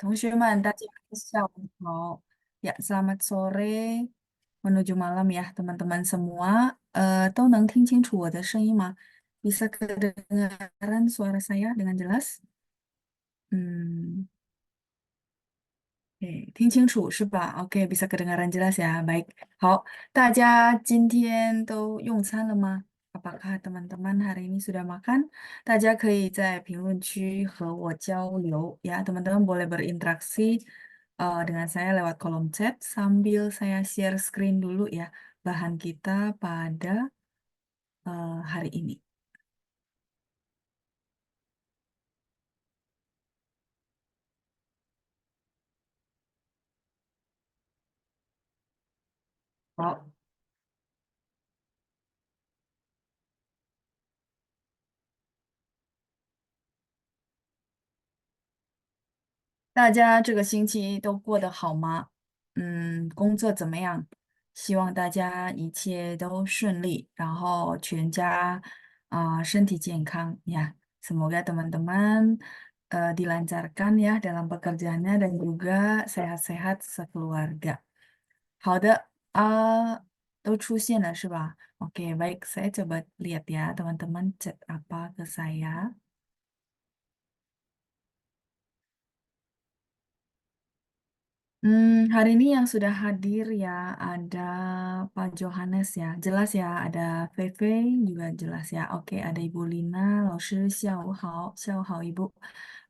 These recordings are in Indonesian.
同学们，大家下午好。Ya, selamat sore menuju malam ya, teman-teman semua. Tahu能听清楚我的声音吗？Bisa kedengaran suara saya dengan jelas? Hmm, oke, 听清楚是吧？OK，bisa kedengaran jelas ya. Baik，好，大家今天都用餐了吗？Apakah teman-teman hari ini sudah makan? 大家可以在评论区和我交流ya. Teman-teman boleh berinteraksi dengan saya lewat kolom chat sambil saya share screen dulu ya bahan kita pada hari ini. Halo. 大家这个星期都过得好吗？工作怎么样？希望大家一切都顺利，然后全家身体健康ya. Semoga teman-teman dilancarkan ya dalam pekerjaannya dan juga sehat-sehat sekeluarga. 好的，都出现了是吧？Oke, baik. Saya coba lihat ya teman-teman chat apa ke saya. Hari ini yang sudah hadir ya ada Pak Johannes ya, jelas ya, ada Feve juga jelas ya. Oke, ada Ibu Lina, 老师下午好，下午好 Ibu.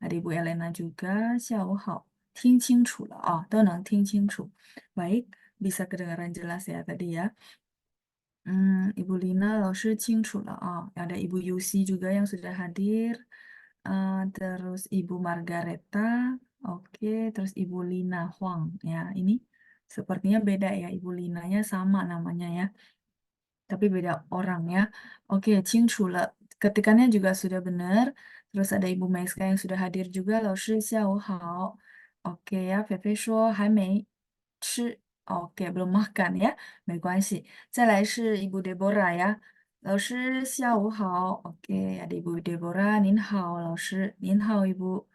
Ada Ibu Elena juga, 下午好. 听清楚了啊，都能听清楚. Baik, bisa kedengaran jelas ya tadi ya. Ibu Lina, 老师清楚了啊. Ada Ibu Yusi juga yang sudah hadir. Terus Ibu Margareta, oke. Terus Ibu Lina Huang. Ya, ini sepertinya beda ya. Ibu Linanya sama namanya ya, tapi beda orang ya. Oke, 清楚了. Ketikannya juga sudah benar. Terus ada Ibu Maiska yang sudah hadir juga. 老师下午好. Oke ya, Feve 说还没吃. Oke, belum makan ya. 没关系. 再来是 Ibu Deborah ya. 老师下午好. Oke, ada Ibu Deborah. 您好, 老师. 您好, Ibu.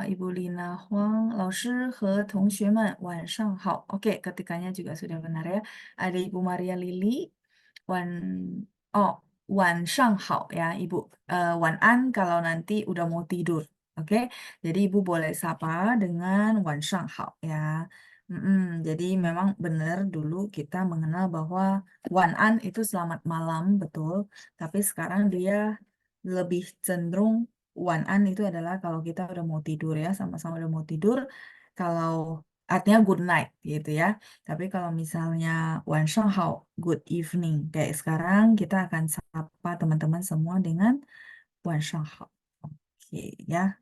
Ibu Lina Huang, 老师和同学们晚上好. Oke, ketikannya juga sudah benar ya. Ada Ibu Maria Lili, 晚 oh 晚上好 ya Ibu. 晚安kalau nanti udah mau tidur. Oke, jadi Ibu boleh sapa dengan 晚上好 ya. Jadi memang benar dulu kita mengenal bahwa 晚安 itu selamat malam, betul. Tapi sekarang dia lebih cenderung 晚安 itu adalah kalau kita udah mau tidur ya, sama-sama udah mau tidur. Kalau artinya good night gitu ya. Tapi kalau misalnya 晚上好, good evening. Kayak sekarang kita akan sapa teman-teman semua dengan 晚上好. Oke ya.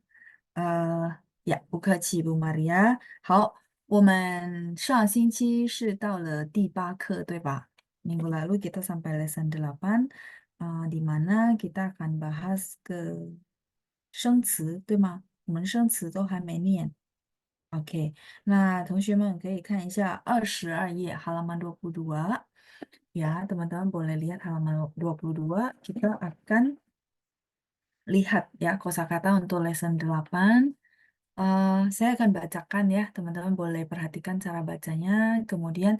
Ya, 不客气，Bu Maria. 好，我们上星期是到了第8课，对吧？Minggu lalu kita sampai lesson 8, di mana kita akan bahas ke 生词，对吗？我们生词都还没念。OK，那同学们可以看一下22页 halaman 22. Ya, teman-teman boleh lihat halaman 22. Kita akan lihat ya kosakata untuk lesson 8. Saya akan bacakan ya, teman-teman boleh perhatikan cara bacanya. Kemudian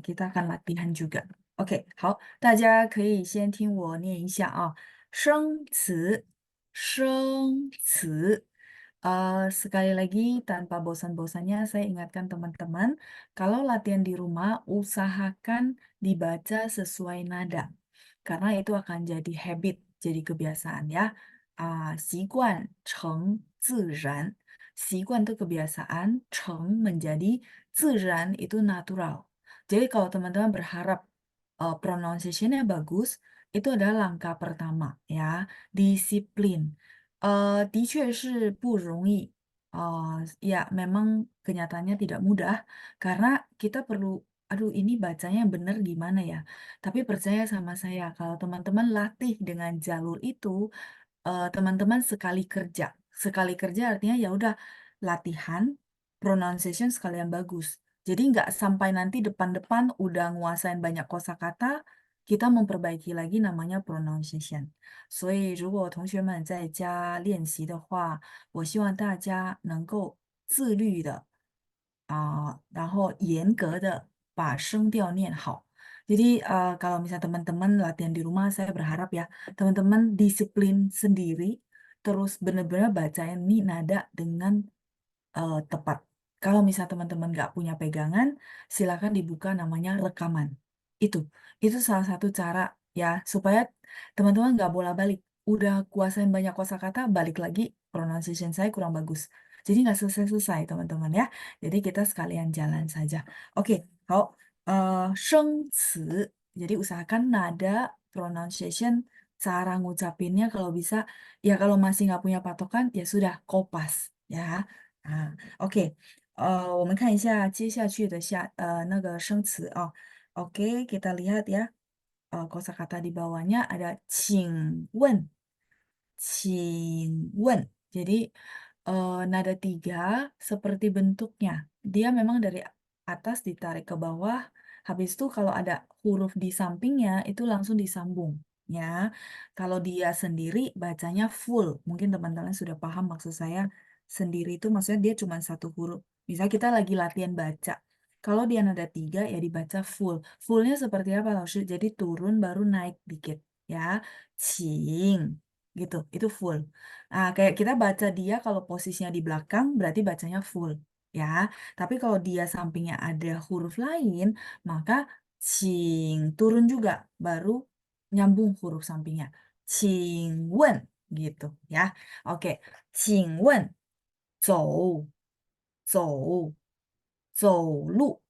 kita akan latihan juga. OK，好，大家可以先听我念一下啊，生词，生词。sekali lagi tanpa bosan-bosannya saya ingatkan teman-teman, kalau latihan di rumah usahakan dibaca sesuai nada, karena itu akan jadi habit, jadi kebiasaan ya. 习惯成自然. 习惯 itu kebiasaan, 成 menjadi, 自然 itu natural. Jadi kalau teman-teman berharap pronunciation-nya bagus, itu adalah langkah pertama ya, disiplin. 的确是不容易. Ya memang kenyataannya tidak mudah karena kita perlu, aduh ini bacanya yang benar gimana ya. Tapi percaya sama saya, kalau teman-teman latih dengan jalur itu, teman-teman sekali kerja artinya ya udah latihan pronunciation sekalian bagus. Jadi nggak sampai nanti depan-depan udah nguasain banyak kosakata, kita memperbaiki lagi namanya pronunciation。所以如果同学们在家练习的话，我希望大家能够自律的然后严格的把声调念好。Jadi kalau misalnya teman-teman latihan di rumah, saya berharap ya teman-teman disiplin sendiri, terus benar-benar bacain nih nada dengan tepat. Kalau misalnya teman-teman nggak punya pegangan, silakan dibuka namanya rekaman. Itu, itu salah satu cara ya supaya teman-teman nggak bolak-balik. Udah kuasain banyak kosakata, balik lagi pronunciation saya kurang bagus. Jadi nggak selesai-selesai teman-teman ya. Jadi kita sekalian jalan saja. Oke, 好，生词. Jadi usahakan nada pronunciation cara ngucapinnya kalau bisa ya kalau masih nggak punya patokan ya sudah kopas ya. OK，我们看一下接下去的那个生词啊。OK，kita lihat ya，kosakata di bawahnya ada 请问。Jadi nada tiga seperti bentuknya, dia memang dari atas ditarik ke bawah, habis itu kalau ada huruf di sampingnya itu langsung disambung. Ya, kalau dia sendiri bacanya full. Mungkin teman-teman sudah paham maksud saya. Sendiri itu maksudnya dia cuma satu huruf. Misal kita lagi latihan baca. Kalau dia nada tiga ya dibaca full. Fullnya seperti apa, Laushu? Jadi turun baru naik dikit. Ya, cing. Gitu, itu full. Nah, kayak kita baca dia kalau posisinya di belakang berarti bacanya full. Ya, tapi kalau dia sampingnya ada huruf lain, maka cing turun juga baru nyambung huruf sampingnya. Qingwen gitu ya. Oke, qingwen 走路。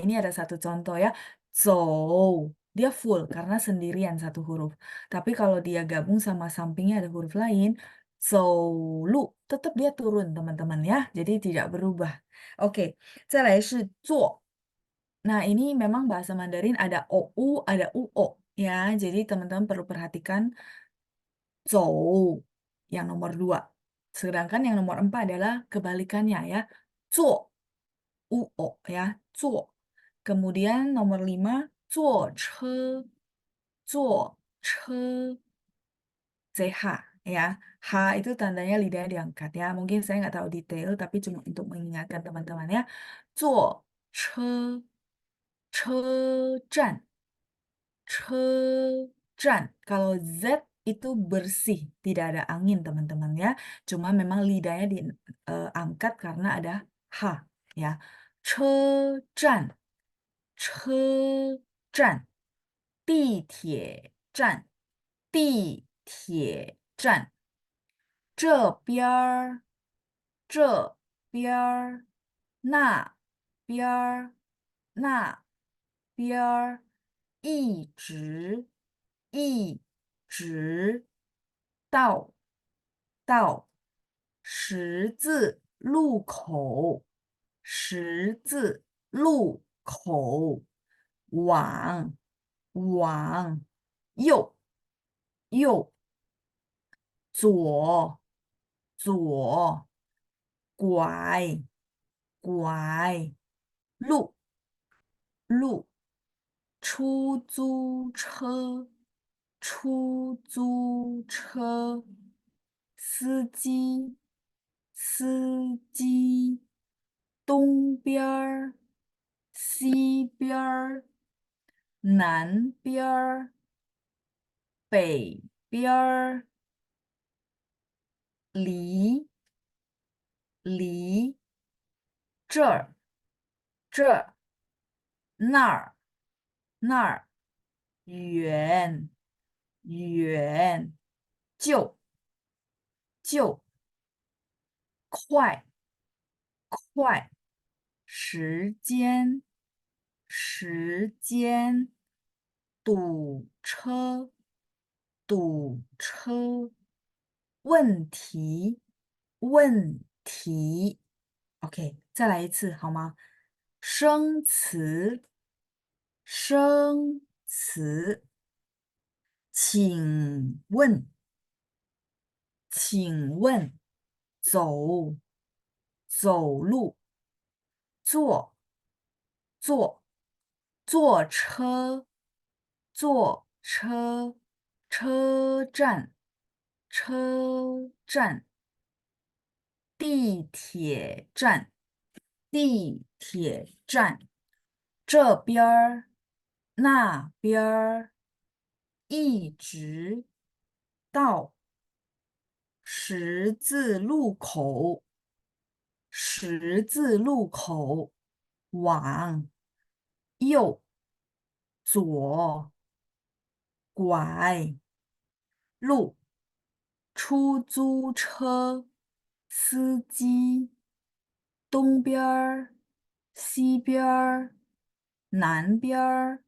Ini ada satu contoh ya. 走 dia full karena sendirian satu huruf. Tapi kalau dia gabung sama sampingnya ada huruf lain, 走路 tetap dia turun teman-teman ya. Jadi tidak berubah. Oke, 再来是做。Nah, ini memang bahasa Mandarin ada OU, ada UO ya. Jadi teman-teman perlu perhatikan 走 yang nomor 2. Sedangkan yang nomor 4 adalah kebalikannya ya. 做 UO ya, 坐. Kemudian nomor 5, 坐车. 坐车. CH ya. H itu tandanya lidahnya diangkat ya. Mungkin saya nggak tahu detail, tapi cuma untuk mengingatkan teman-teman ya. 坐车. 车站. 车站. Kalau Z itu bersih, tidak ada angin teman-teman ya. Cuma memang lidahnya diangkat karena ada H ya. 车站. 车站. 地铁站. 地铁站。这边儿，这边儿，那边儿，那边儿，一直，一直，到，到，十字路口，十字路口，往，往，右，右。左，左，拐，拐，路，路，出租车，出租车，司机，司机，东边儿，西边儿，南边儿，北边儿。离，离，这儿，这儿，那儿，那儿，远，远，就，就，快，快，时间，时间，堵车，堵车，问题，问题。OK，再来一次好吗？生词，生词，请问，请问，走，走路，坐，坐，坐车，坐车，车站，车站，地铁站，地铁站，这边儿，那边儿，一直到十字路口，十字路口，往右，左，拐，路，出租车司机，东边儿，西边儿，南边儿，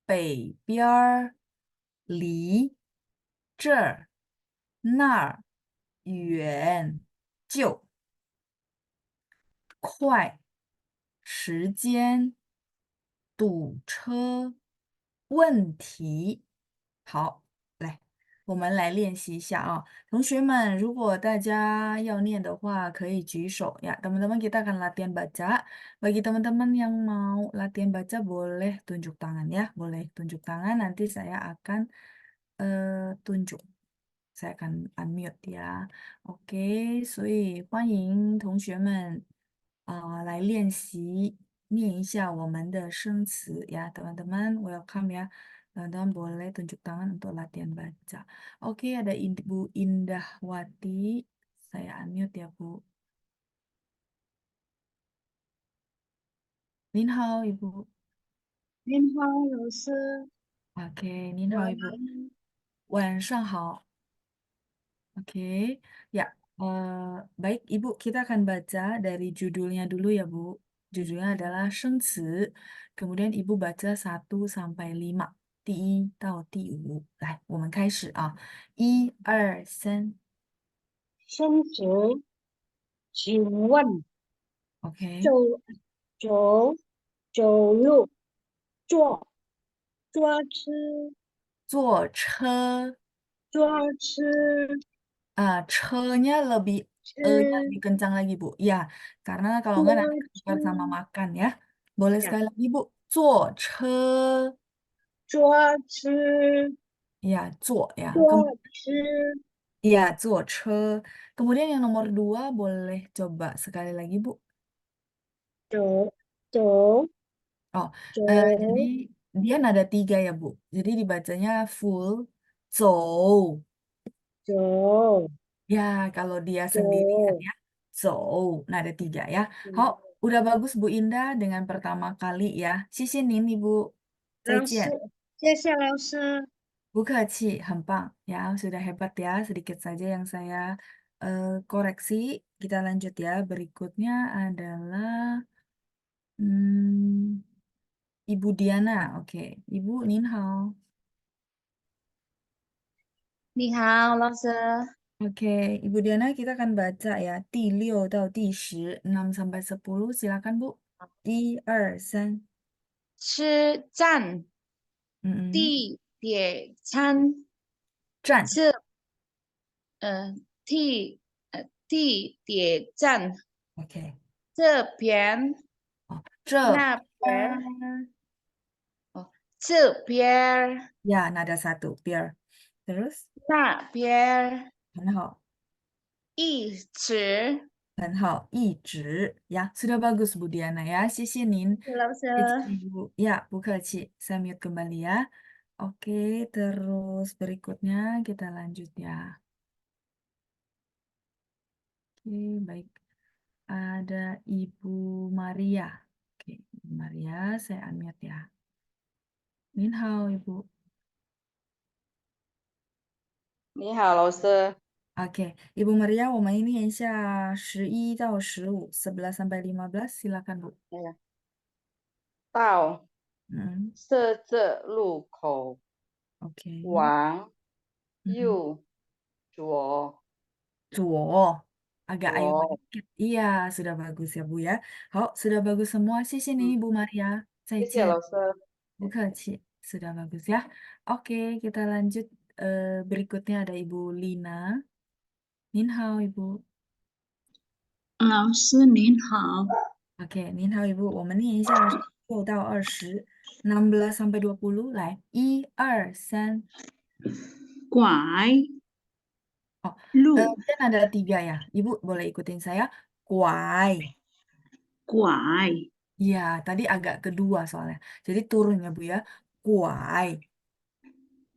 北边儿，离这儿那儿远，就快，时间，堵车，问题。好，来，我们来练习一下啊，同学们，如果大家要念的话，可以举手ya. Teman-teman kita akan latihan baca. Bagi teman-teman yang mau latihan baca, boleh tunjuk tangan ya, boleh tunjuk tangan. Nanti saya akan tunjuk. Saya akan unmute ya. OK，所以欢迎同学们来练习念一下我们的生词ya, teman-teman. Welcome ya. Teman-teman boleh tunjuk tangan untuk latihan baca. Oke, ada Ibu Indahwati. Saya unmute ya, Bu. Nin hao, Ibu. 您好，老师，Oke, Nin 晚 hao, 安。Ibu. 晚上好。Oke, ya. Baik, Ibu, kita akan baca dari judulnya dulu ya, Bu. Judulnya adalah 生词. Kemudian Ibu baca 1 sampai 5. 第1到第5. 来，我们开始啊。1、2、3。升职，请问，OK，走走走路，坐坐吃坐车。坐吃 Ch-nya lebih 吃 nya lebih kencang lagi, Bu. Ya, karena kalau 坐 enggak nanti 吃 ketukar sama makan ya. Boleh 呀，sekali lagi, Bu. 坐车. 坐吃 Ya, 坐 ya. 坐吃 Iya, 坐车. Kemudian yang nomor 2 boleh coba sekali lagi, Bu. 走走 Oh, jadi 走 dia nada 3 ya, Bu. Jadi dibacanya full 走. 走 Ya, kalau dia sendirian 走，ya. 走, nada 3 ya. Hao, udah bagus Bu Indah dengan pertama kali ya. Sisinin Ibu. 老师，再见. 谢谢老师。Bukachi, 很棒 ya. Sudah hebat ya. Sedikit saja yang saya koreksi. Kita lanjut ya. Berikutnya adalah Ibu Diana. Oke, Ibu Nin hao. 你好，老师。Oke, Ibu Diana kita akan baca ya. 第6到第10, 6 sampai 10. Silakan Bu. 1、2、3. 吃站 Mm-mm. 地铁餐，站。这地铁站 Oke. 这边哦，这边那边儿 哦，这边 ya nada 1 biar. Terus 那边很好，一直，很好，一直 ya sudah bagus Bu Diana ya. 谢谢您，谢谢老谢谢师。Ibu. Ya, bukachi. Saya mute kembali ya. Oke, terus berikutnya kita lanjut ya. Oke, baik. Ada Ibu Maria. Oke, Ibu Maria, saya unmute ya. Nin hao, Ibu. 你好，老师。Oke, Ibu Maria, 我们念一下11到15, 11 sampai 15, silakan Bu. 哎呀，到 Mm, 十字路口，Oke. 往 Mm-mm. 右，左 Zuo, agak ayo 左。dikit. Iya, sudah bagus ya Bu ya. Oh, sudah bagus semua. Sisi nih 嗯，Bu Maria. 谢谢 Zaijian. 老师。Bukachi. Sudah bagus ya. Oke, kita lanjut. Berikutnya ada Ibu Lina. Nin hao Ibu. 老师您好，Oke, Nin hao Ibu. 我们念一下6到20. 16 sampai 20, 来，1、2、3。拐 Oh, 路 kan ada 3 ya. Ibu boleh ikutin saya. Kuai. 拐 Ya, tadi agak kedua soalnya. Jadi turun ya, Bu ya. Kuai.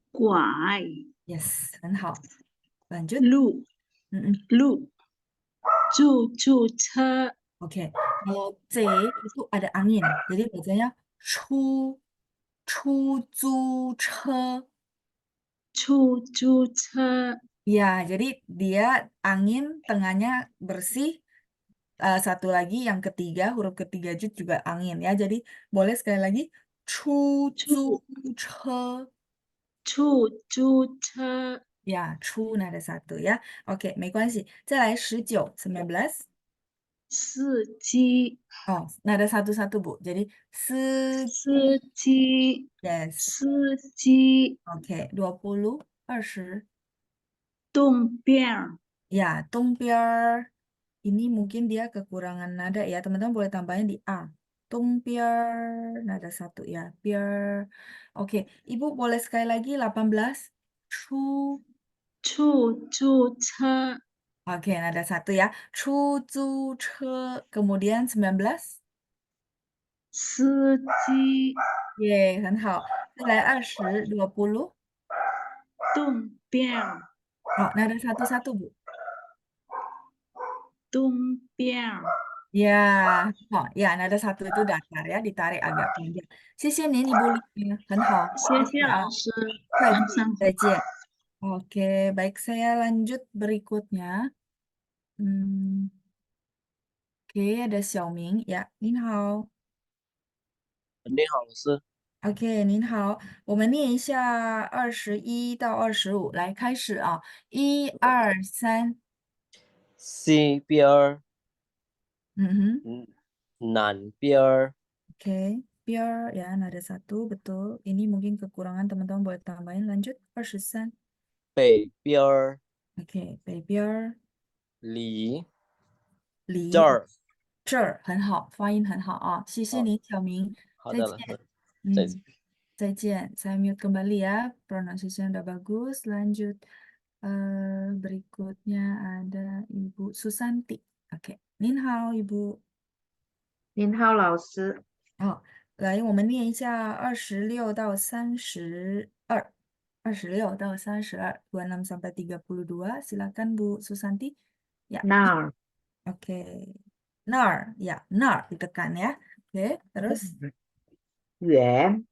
拐 Yes, 很好。lanjut. 路 Mm-mm. 路救救车 Oke, kalau C itu ada angin. Jadi bacanya chu, chu,出租车 Ya, jadi dia angin tengahnya bersih. Satu lagi yang ketiga, huruf ketiga jut juga angin ya. Jadi boleh sekali lagi. Chu, zu, che. 出租车 Ya, chu nada satu ya. Oke, 没关系。再来19, 19. 司机 Oh, nada satu-satu, Bu. Jadi, se, 司机 yes. 司机 Oke, 20, 20. 东边 Ya, tungpier. Ini mungkin dia kekurangan nada ya. Teman-teman boleh tambahin di A. Tungpier. Nada satu ya. Pier. Oke, Ibu boleh sekali lagi 18. Chu. 出租车 Oke, nada satu ya. Chu, zu, che. Kemudian 19. 司机 Ye, 很好。再来20, 20. 东边 Oh, nada satu-satu, Bu. 东边 Ya, oh, ya, nada satu itu datar ya, ditarik agak panjang. 谢谢您, Ibu Lina. 很好。谢谢谢谢啊。老师，快晚上好。再见. Oke, baik saya lanjut berikutnya. Oke, ada Xiaoming. Ya, 您好。你好，老师。OK，您好，我们念一下21到25，来开始啊，1、2、3，西边儿，嗯哼南边儿， ，OK，biar ya, ada satu, betul. Ini mungkin kekurangan teman-teman boleh tambahin, lanjut 23，北边儿， OK，北边儿离离这儿。这儿很好，发音很好啊，谢谢好您，小明，好的，再见，老师，再见。再见. Saya mute kembali ya, pronunciation udah bagus. Lanjut. Berikutnya ada Ibu Susanti. Oke, Nin hao, Ibu. 您好，老师。好，来，我们念一下26到32. 26 到 32. 26 sampai 32. Silakan Bu Susanti. Ya, 那儿 oke. Nar, ya, nar ditekan ya. Oke, terus 远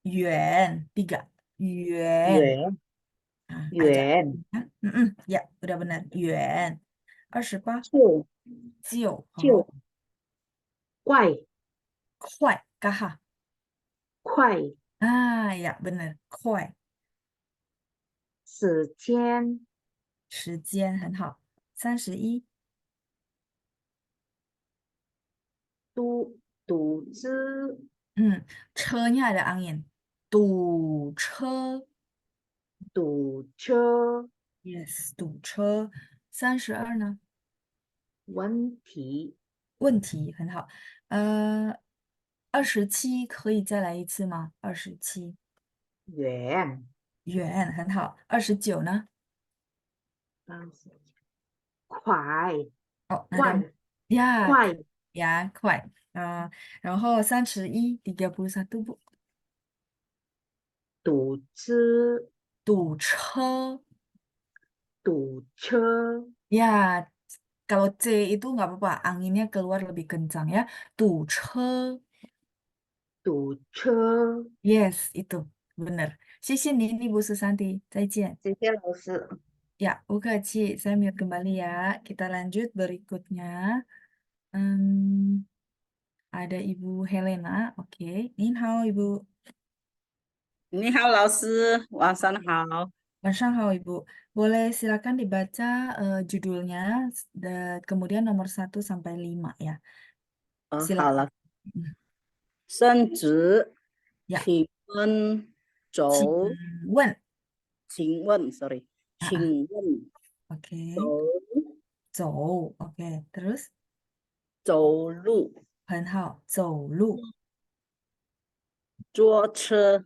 yuan, 3. Yuan. 远 Nah, ajak. 远 Ya, udah benar. Yuan. 28. 就 Jiu. 就快 Kuai. Kaha. 快 Ya, benar. Kuai. 时间时间很好。31. 赌资 Che-nya ada angin. Du che. 堵车 Yes, 堵车。32呢？问题问题很好。27可以再来一次吗？27。远远，很好。29呢？快哦，那快 ya, 快 ya, 快。然后31, 31 Bu. 堵车堵车。堵车 Ya, kalau C itu nggak apa-apa, anginnya keluar lebih kencang ya. 堵车 堵车 Yes, itu benar. 谢谢您, Ibu Susanti. 再见. 谢谢老师。 Ya, Ci, saya mute kembali ya. Kita lanjut berikutnya. Hmm, ada Ibu Helena. Oke, Nin hao, Ibu. 你好，老师，晚上好。 Hao, Ibu. Boleh silakan dibaca judulnya, kemudian nomor 1 sampai 5 ya. 好 Silakan. 了，升职，呀请问走，请问，sorry， Ah, 请问 Oke. 走 Zou. Oke, terus 走路，很好，走路坐车，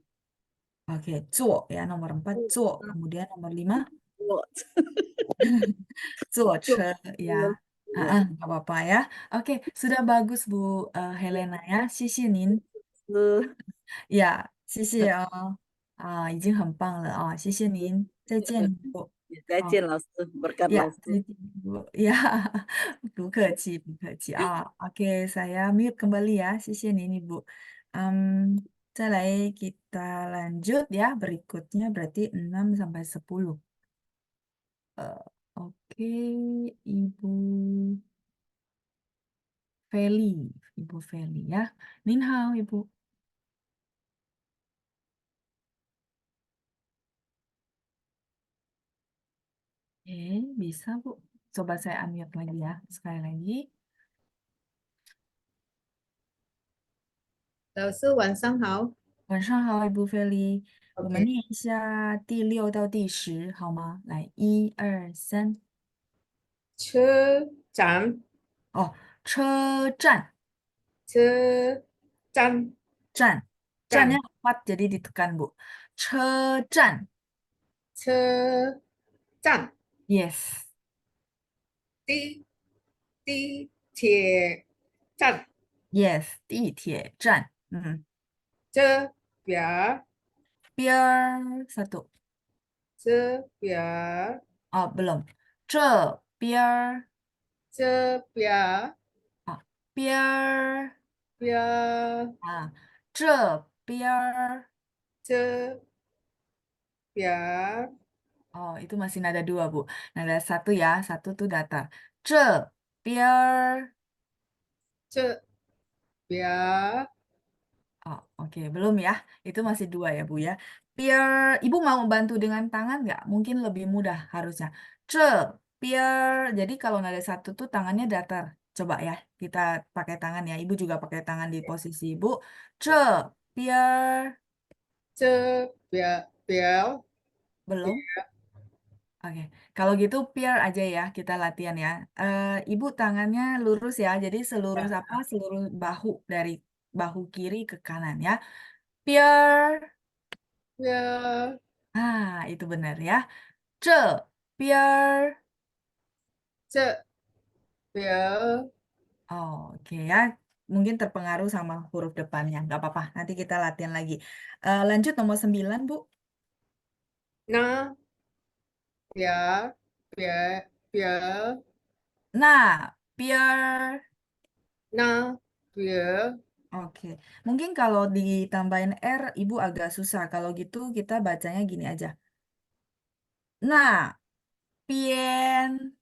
Oke, 坐 ya nomor 4 坐. Kemudian nomor 5坐坐车 ya. 车， Nggak apa-apa ya. Oke, sudah bagus Bu Helena ya. 谢谢您。是，呀，谢谢哦，已经很棒了啊，谢谢您，再见，不，再见，老师，berkat 呀，老师。再见，不，呀，不客气，不客气啊。Oke, saya mute kembali ya, 谢谢您Ibu.再来 kita lanjut ya, berikutnya berarti 6 sampai 10. Oke, Ibu Feli, Ibu Feli ya. Nin hao, Ibu. Bisa Bu. Coba saya unmute lagi ya, sekali lagi. 老师晚上好。晚上好，Ibu Feli，我们 OK，念一下第6到第10好吗？来，1、2、3。车站，哦，车站，车站，站，站 站，nya kuat jadi ditekan Bu. 车站车站， ，yes, 地铁站， yes，地铁站，这边， 边 satu， 这边， 哦，belum，这边，这边，啊，边，边，啊，这边，这边， oh itu masih nada 2 Bu. Nada 1 ya, 1 tuh datar. 这边 这边， oh oke belum ya. Itu masih 2 ya Bu ya. Biar Ibu mau bantu dengan tangan nggak? Mungkin lebih mudah harusnya. Biar jadi kalau nada 1 tuh tangannya datar. Coba ya, kita pakai tangan ya. Ibu juga pakai tangan di posisi Ibu. Biar 这边，边， belum. Oke, kalau gitu peer aja ya kita latihan ya. Ibu tangannya lurus ya, jadi seluruh apa? Seluruh bahu dari bahu kiri ke kanan ya. Peer, 边， itu benar ya. Peer. 这边， Oke ya, mungkin terpengaruh sama huruf depannya. Nggak apa-apa, nanti kita latihan lagi. Lanjut nomor 9 Bu. 那边，边， Nah, peer. 那边， Oke, mungkin kalau ditambahin R, Ibu agak susah. Kalau gitu kita bacanya gini aja. Nah, pien.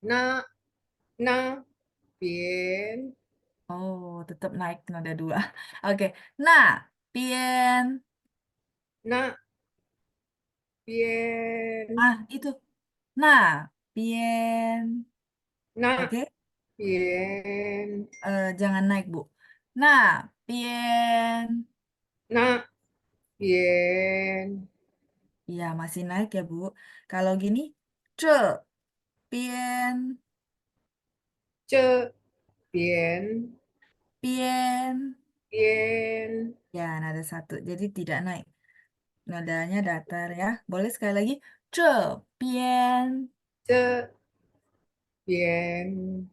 那边， Oh, tetap naik nada 2. Oke, nah, pien. 那边， Itu. Nah, pien. 那 Oke, 边， jangan naik, Bu. Nah, pien. 那边， Iya, masih naik ya, Bu. Kalau gini, ce, pien, 这边， pien. 边， Ya, nada 1. Jadi tidak naik. Nadanya datar ya. Boleh sekali lagi. Cepian. 这边，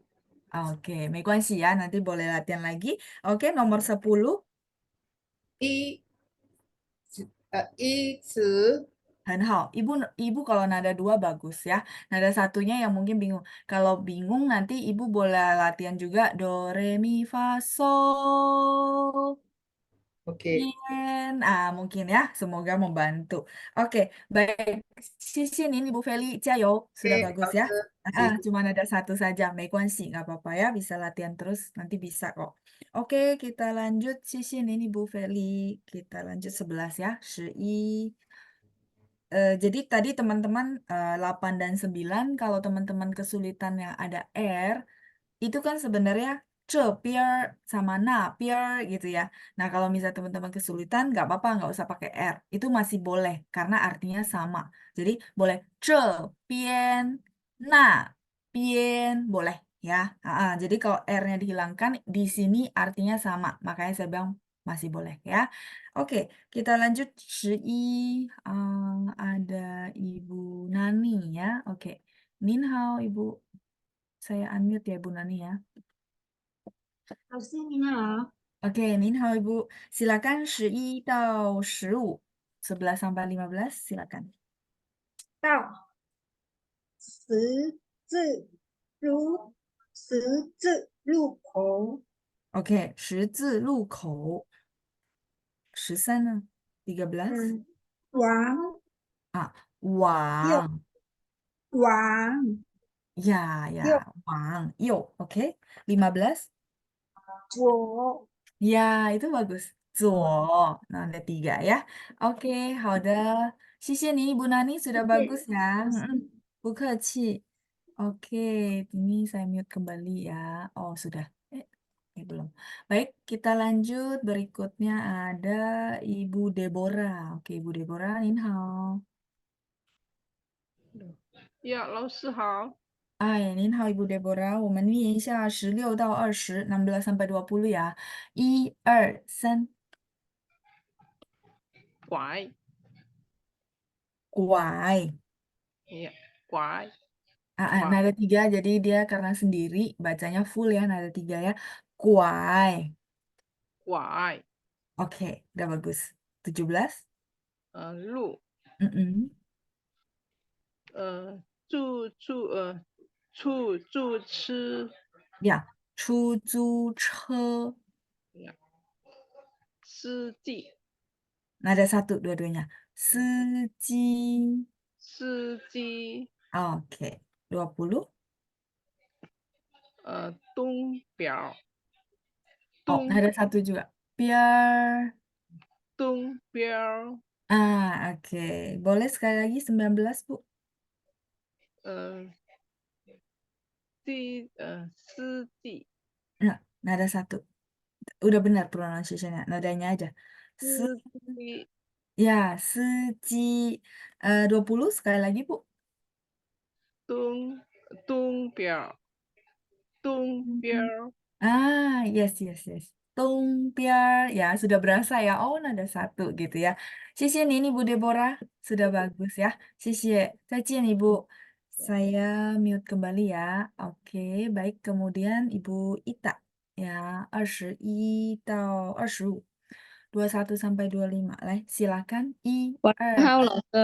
Oke, 没关系 ya. Nanti boleh latihan lagi. Oke, nomor 10. 一词， 很好. Ibu kalau nada 2 bagus ya. Nada 1-nya yang mungkin bingung. Kalau bingung nanti Ibu boleh latihan juga do, re, mi, fa, sol. OK， Mungkin ya, semoga membantu. Oke, baik. Sisi ini Ibu Feli, 加油, sudah ，OK， bagus 老 ya. 师，谢谢。 Cuma ada 1 saja, 没关系, nggak apa-apa ya, bisa latihan terus, nanti bisa kok. Oke, kita lanjut sisi ini Ibu Feli, kita lanjut 11 ya, 11. Jadi tadi teman-teman 8 dan 9, kalau teman-teman kesulitan yang ada R, itu kan sebenarnya cepier sama napier gitu ya. Nah, kalau misalnya teman-teman kesulitan, nggak apa-apa, nggak usah pakai R. Itu masih boleh, karena artinya sama. Jadi, boleh cepien, napien, boleh ya. Jadi, kalau R-nya dihilangkan, di sini artinya sama. Makanya saya bilang masih boleh ya. Oke, kita lanjut 11. Ada Ibu Nani ya. Oke, Nin hao Ibu. Saya unmute ya Ibu Nani ya. 老师您好， Oke, Nin hao Ibu. Silakan 11 到15. 11 sampai 15 silakan. 到十字路口， Oke, 十字路口. 13 呢? 13? 往 Wang. 往 Ya, ya. 右 Wang. Yo, oke. 15? 左 Ya, itu bagus. Zuo. Nah, ada 3 ya. Oke, 好的. Xie nih, Ibu Nani sudah bagus ya. 老师 Bukaci. Oke, ini saya mute kembali ya. Oh, sudah. Belum. Baik, kita lanjut. Berikutnya ada Ibu Deborah. Oke, Ibu Deborah, Nin hao. 呀，老师好。哎，您好，Ibu Deborah，我们念一下16到20，16 sampai 20 ya. 1, 2, 3, 拐， kuai. ya, 拐， Nah, Kuai. nada 3, jadi dia karena sendiri, bacanya full ya, nada 3 ya. Kuai. 拐， Oke, udah bagus. 17. 路， Mm-mm. 出租车， Ya, 出租车. 司机， Nada 1 dua-duanya. Seji. 司机， Oke, 20. 东表， Oh, 东 nada 1 juga. Biar. 东边， Oke. Boleh sekali lagi 19, Bu? 司机， Nah, nada 1. Udah benar pronunciation-nya. Nadanya aja. Se, 司机， ya, seji. 20 sekali lagi, Bu. 东边，东边， Yes, yes, yes. Tungpiar. Ya, sudah berasa ya. Oh, nada 1 gitu ya. Xie nih, Ibu Deborah. Sudah bagus ya. Xie. Zaijian, Ibu. Saya mute kembali ya. Oke, baik. Kemudian Ibu Ita. Ya, 21 到25. 21 sampai 25. Lai, silakan. 1, 2. 好，老师。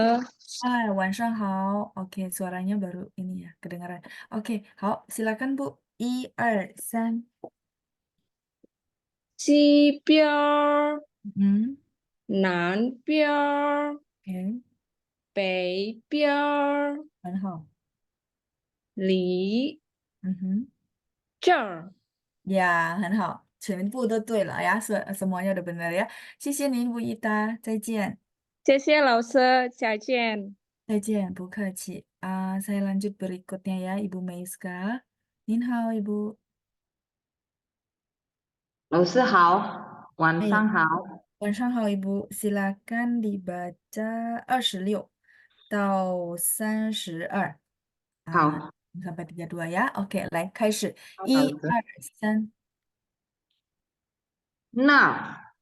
晚上好. Oke, suaranya baru ini ya, kedengaran. Oke, 好, silakan Bu. 1, 2, 3. 西边儿、 Hmm, 南边儿、 oke, 北边儿、 很好. 离 Mhm. 这儿。 Ya, 很好. 全部都对了ya, semuanya udah benar ya. 谢谢您, Bu Ita. 再见.谢谢老师，再见。再见, bu客气. Saya lanjut berikutnya ya, Ibu Meiska. Nin hao, Ibu. 老师好，晚 Eh, 上好。 晚上好, Ibu. Silakan dibaca 26 到32. 好， Sampai 32 ya. Oke, 来开始. 好，老1, 师。 2, 3. 那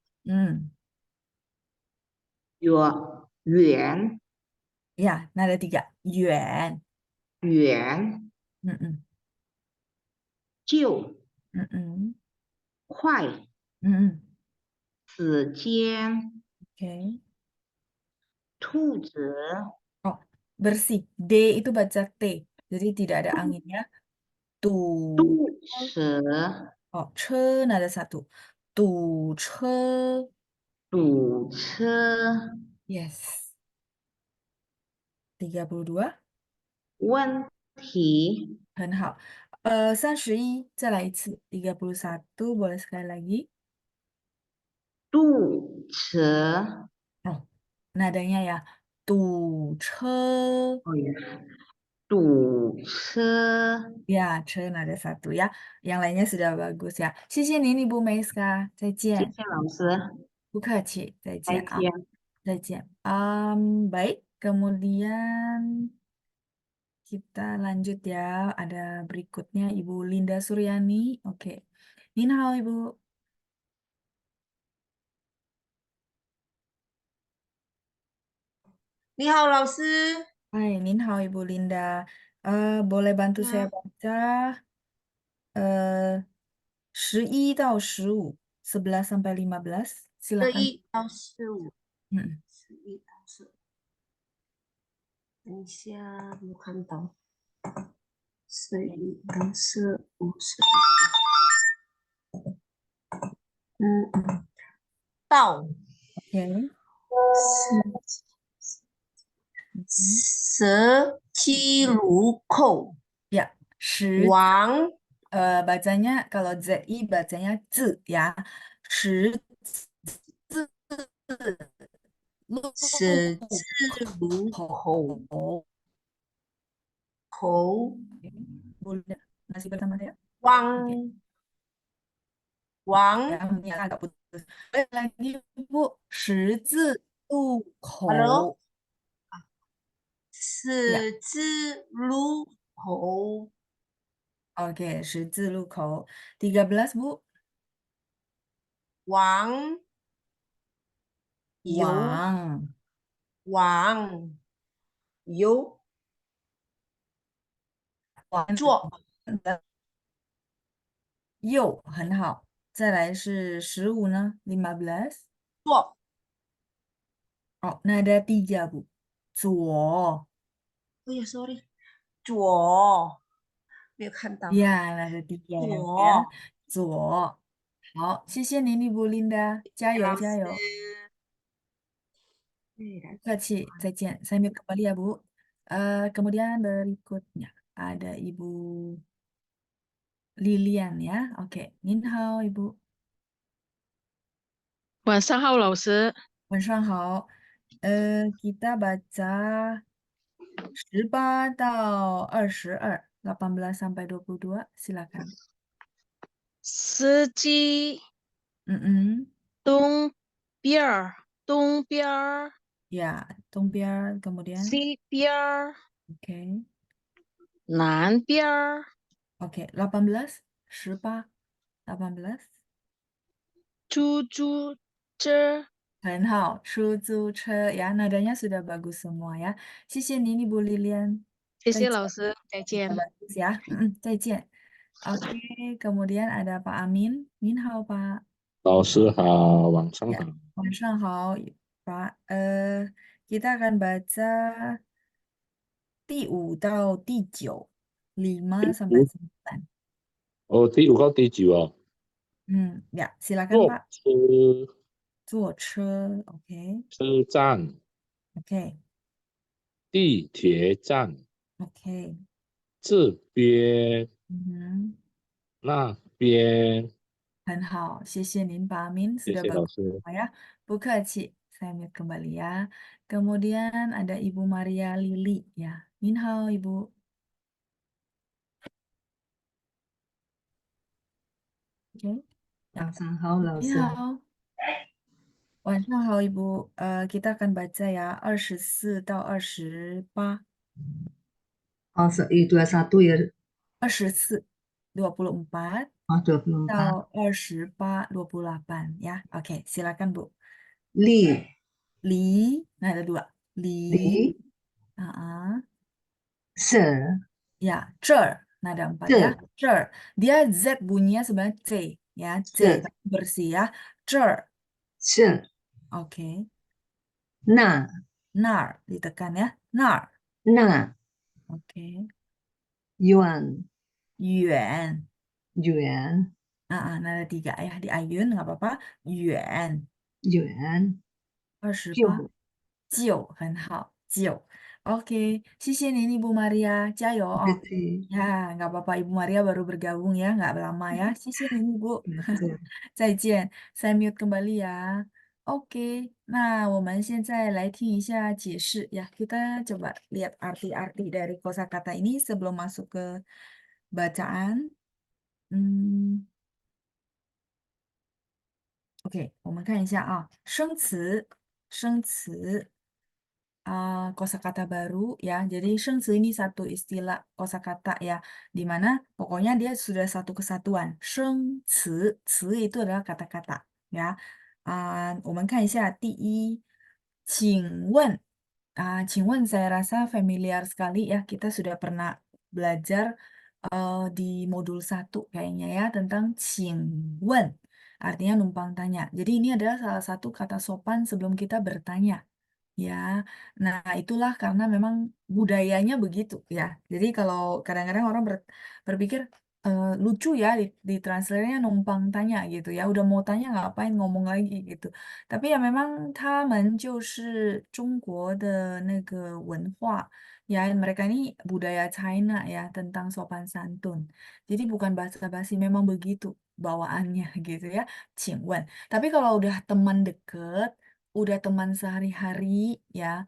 远 Ya, nada 3. 远. 远 Mm-mm. 就 Mm-mm. 快 Mm-mm. 时间 Oke. 兔子 Oh, bersih. D itu baca T. Jadi tidak ada anginnya. Tu. 肚子 Oh, che nada 1. Tu che. 堵车 Yes. 32. 问题 很好. 31. 再来一次. 31. Boleh sekali lagi. 堵车 Oh, nadanya ya. Tu che. 哦呀，堵车 Ya, che nada 1 ya. Yang lainnya sudah bagus ya. 谢谢您, Ibu Meiska. 再谢见.谢老师，不客气，再再见啊，见。再见. Baik, kemudian kita lanjut ya. Ada berikutnya Ibu Linda Suryani. Oke. Nin hao, Ibu. 你好，老师。 Hai, Nin hao Ibu Linda. Boleh bantu saya baca 11 到15, 11 sampai 15. Silakan. 11到15， Mm-mm. 11到15。等一下，没有看到。11到15，到 Oke. 十七路口 Ya, 10 往 bacanya kalau ZI bacanya Z ya. 十字路十字路口。口 Boleh masih bersama saya? 往 Ya, ini agak putus. Balik lagi Bu, 十字路口。 Halo? Ya, 十字路口 oke, 十字路口。13 Bu, 往右 Wang. 往右 Wang 左的右很好。再来是15呢，15。左 Oh, nada 3 Bu. 左。 哦呀，sorry，左没有看到 Ya, nada 3 ya, Bu ya. 左。好，谢谢您，Ibu Linda，加油老加油。师。对的 不客气，再见。Saya mute kembali ya, Bu. Kemudian berikutnya ada Ibu Lilian ya. Oke, Nin hao Ibu. 晚上好，老师。晚上好。kita baca 18 到22, 18 sampai 22, silakan. 司机 Mm-mm. 东边儿，东边儿， Ya, Tongbiar, kemudian. 西边儿， Oke. 南边儿， Oke, 18, 18, 18. 出租车。很好，出租车 ya, nadanya sudah bagus semua ya. 谢谢您，Ibu Lilian. 谢再见，谢老师，再 sudah 见。 bagus ya. 再见。Oke, kemudian ada Pak Amin. Min hao Pak. 老师好，晚上 Ya, 好。 晚上好Pak. Kita akan baca 第5到第9, 5 sampai 9. 哦，第5到第9哦。Ya, silakan 坐 Pak. 车 坐车 ，OK 车站， OK 地铁站， OK。这边那边。很好，谢谢您Pak Amin 谢 sudah 谢老 bagus 师。 semua ya. Bukaci, saya mute kembali ya. Kemudian ada Ibu Maria Lili ya. Min hao Ibu. Oke. 晚上好，老 Min 师。 hao. 晚上好Ibu. Kita akan baca ya 24 到28. 21 ya. 24, 24 Oh, 24.到28, 28 ya. Oke, silakan Bu. 离 Li, nah ada 2. Li. 离 Ah, 是 Ya, 这儿 nada 4 ya. 这儿 dia Z bunyinya sebenarnya C ya, C是 bersih ya. 这儿 是 oke. 那 Nar ditekan ya. Nar 那 oke. 远 Yuan. 远 Nada 3 ya di ayun nggak apa-apa. Yuan 远 28 9很好 9. Oke, 谢谢您 Ibu Maria, 加油哦。 对 Ya, nggak apa-apa Ibu Maria baru bergabung ya, nggak lama ya. 谢谢您 Ibu. 对，再见，saya mute kembali ya. Oke, nah, 我们现在来听一下解释ya. Kita coba lihat arti-arti dari kosakata ini sebelum masuk ke bacaan. Oke, 我们看一下啊，生词，kosakata baru ya. Jadi 生词 ini satu istilah kosakata ya, di mana pokoknya dia sudah satu kesatuan. 生词，词 itu adalah kata-kata ya. 我们看一下第一，请问 Qingwen saya rasa familiar sekali ya, kita sudah pernah belajar di modul 1 kayaknya ya tentang qingwen, artinya numpang tanya. Jadi ini adalah salah satu kata sopan sebelum kita bertanya. Ya, nah itulah karena memang budayanya begitu ya. Jadi kalau kadang-kadang orang berpikir lucu ya di translate-nya numpang tanya gitu ya. Udah mau tanya ngapain ngomong lagi gitu. Tapi ya memang 他们就是中国的那个文化 ya, mereka ini budaya China ya tentang sopan santun. Jadi bukan basa-basi, memang begitu bawaannya gitu ya. Qingwen. Tapi kalau udah teman deket udah teman sehari-hari ya,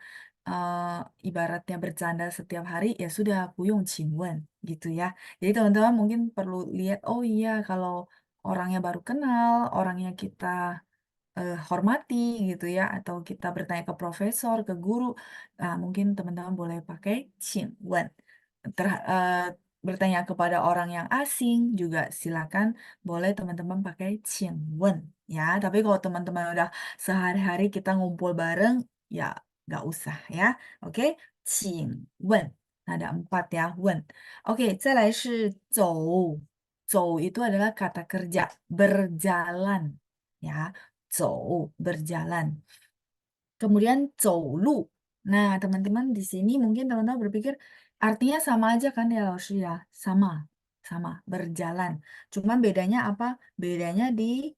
ibaratnya bercanda setiap hari, ya sudah Buyung Qingwen gitu ya. Jadi teman-teman mungkin perlu lihat, oh iya kalau orangnya baru kenal, orangnya kita hormati gitu ya, atau kita bertanya ke profesor, ke guru, mungkin teman-teman boleh pakai Qingwen. Bertanya kepada orang yang asing juga silakan boleh teman-teman pakai Qingwen ya. Tapi kalau teman-teman udah sehari-hari kita ngumpul bareng, ya nggak usah ya. Oke, Qingwen. Nah, ada 4 ya, wen. Oke, 再来是走。走itu adalah kata kerja, berjalan ya. 走 berjalan. Kemudian 走路. Nah, teman-teman di sini mungkin teman-teman berpikir artinya sama aja kan ya, Laoshi ya? Sama, sama, berjalan. Cuman bedanya apa? Bedanya di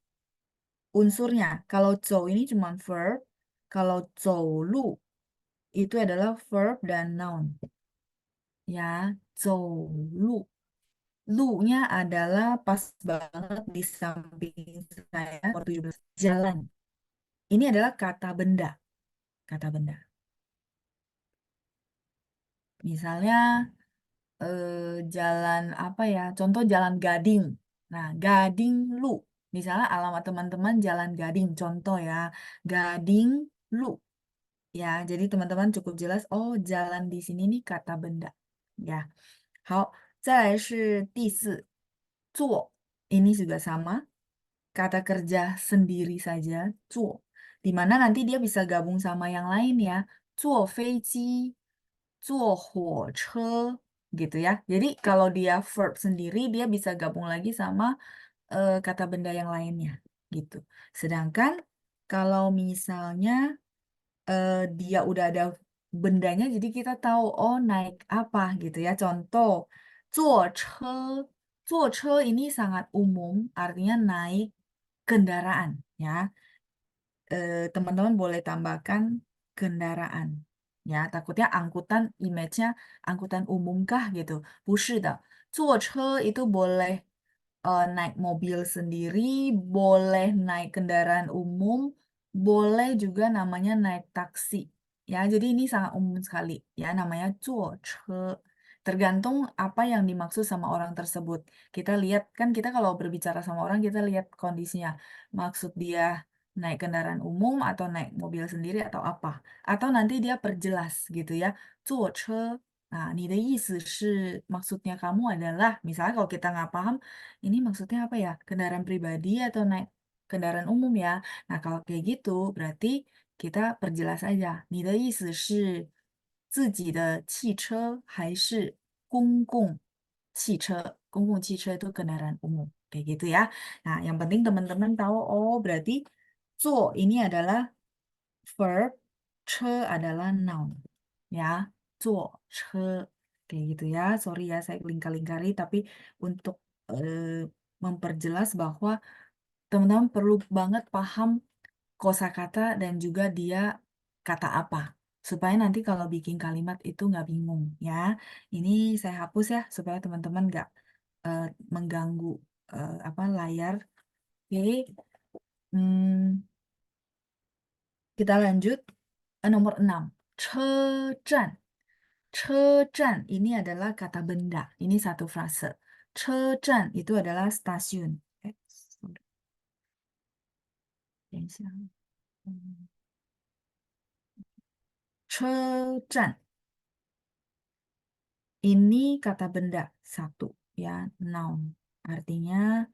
unsurnya. Kalau 走 ini cuma verb, kalau 走路 itu adalah verb dan noun. Ya, 走路. Lu-nya adalah pas banget di samping saya, nomor 17, jalan. Ini adalah kata benda. Kata benda. Misalnya jalan apa ya? Contoh jalan Gading. Nah, Gading Lu. Misalnya alamat teman-teman Jalan Gading. Contoh ya, Gading Lu. Ya, jadi teman-teman cukup jelas. Oh, jalan di sini nih kata benda. Ya. 好，再来是第4，做。Ini juga sama. Kata kerja sendiri saja, 坐. Dimana nanti dia bisa gabung sama yang lain ya. 坐飞机, 坐火车, gitu ya. Jadi kalau dia verb sendiri, dia bisa gabung lagi sama kata benda yang lainnya, gitu. Sedangkan kalau misalnya dia udah ada bendanya, jadi kita tahu, oh naik apa gitu ya. Contoh, 坐车. 坐车 ini sangat umum, artinya naik kendaraan ya. Teman-teman boleh tambahkan kendaraan ya, takutnya angkutan image-nya angkutan umum kah gitu. 不是的，坐车 itu boleh naik mobil sendiri, boleh naik kendaraan umum, boleh juga namanya naik taksi ya. Jadi ini sangat umum sekali ya, namanya 坐车. Tergantung apa yang dimaksud sama orang tersebut. Kita lihat kan, kita kalau berbicara sama orang kita lihat kondisinya. Maksud dia naik kendaraan umum atau naik mobil sendiri atau apa. Atau nanti dia perjelas gitu ya. 坐车. Nah, 你的意思是 maksudnya kamu adalah, misalnya kalau kita nggak paham, ini maksudnya apa ya? Kendaraan pribadi atau naik kendaraan umum ya? Nah, kalau kayak gitu berarti kita perjelas aja. 你的意思是自己的汽车还是公共汽车？公共汽车itu kendaraan umum. Kayak gitu ya. Nah, yang penting teman-teman tahu, oh berarti 坐 ini adalah verb, 车 adalah noun. Ya, 坐车. Kayak gitu ya. Sorry ya, saya lingkar-lingkari, tapi untuk memperjelas bahwa teman-teman perlu banget paham kosakata dan juga dia kata apa. Supaya nanti kalau bikin kalimat itu nggak bingung ya. Ini saya hapus ya, supaya teman-teman nggak mengganggu layar. Oke. Kita lanjut. Nomor 6. 车站. 车站 ini adalah kata benda. Ini satu frase. 车站 itu adalah stasiun. Sorry. 等一下。车站. Ini kata benda satu ya, noun. Artinya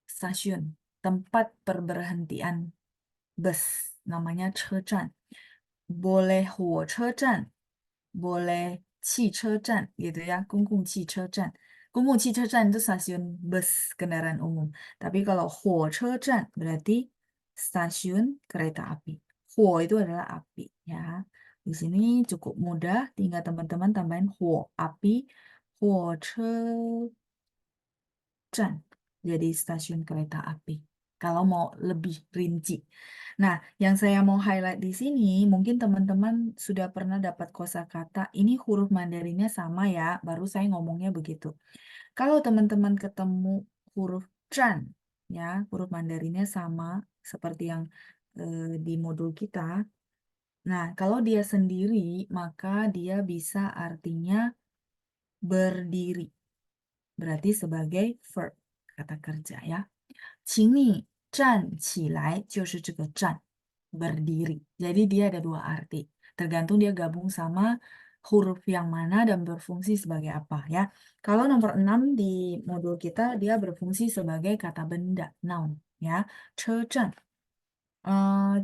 stasiun, tempat perberhentian bus, namanya 车站. boleh 火车站 boleh 汽车站 gitu ya, 公共汽车站. 公共汽车站 itu stasiun bus kendaraan umum. Tapi kalau 火车站 berarti stasiun kereta api. 火 itu adalah api ya. Di sini cukup mudah, tinggal teman-teman tambahin 火 api, 火车站 jadi stasiun kereta api. Kalau mau lebih rinci. Nah, yang saya mau highlight di sini, mungkin teman-teman sudah pernah dapat kosakata. Ini huruf Mandarinnya sama ya, baru saya ngomongnya begitu. Kalau teman-teman ketemu huruf Chan, ya, huruf Mandarinnya sama seperti yang di modul kita. Nah, kalau dia sendiri, maka dia bisa artinya berdiri. Berarti sebagai verb, kata kerja ya. 请你站起来就是这个站 berdiri. Jadi dia ada dua arti. Tergantung dia gabung sama huruf yang mana dan berfungsi sebagai apa ya. Kalau nomor 6 di modul kita dia berfungsi sebagai kata benda, noun ya. 车站.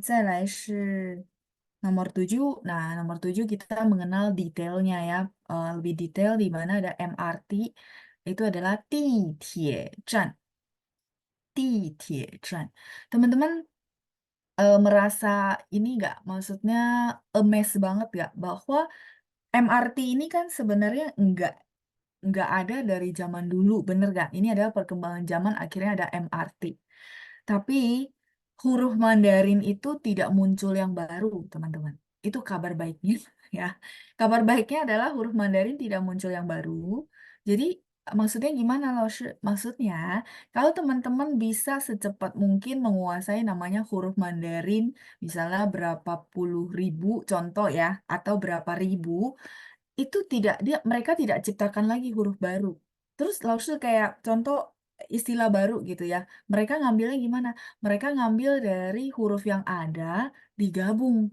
再来是 nomor 7. Nah, nomor 7 kita mengenal detailnya ya. Lebih detail di mana ada MRT itu adalah 地铁站. 地铁站. Teman-teman merasa ini nggak? Maksudnya amazed banget nggak? Bahwa MRT ini kan sebenarnya nggak ada dari zaman dulu, bener nggak? Ini adalah perkembangan zaman akhirnya ada MRT. Tapi huruf Mandarin itu tidak muncul yang baru, teman-teman. Itu kabar baiknya ya. Kabar baiknya adalah huruf Mandarin tidak muncul yang baru. Jadi maksudnya gimana loh? Maksudnya kalau teman-teman bisa secepat mungkin menguasai namanya huruf Mandarin, misalnya berapa puluh ribu contoh ya, atau berapa ribu, itu mereka tidak ciptakan lagi huruf baru. Terus langsung kayak contoh istilah baru gitu ya. Mereka ngambilnya gimana? Mereka ngambil dari huruf yang ada digabung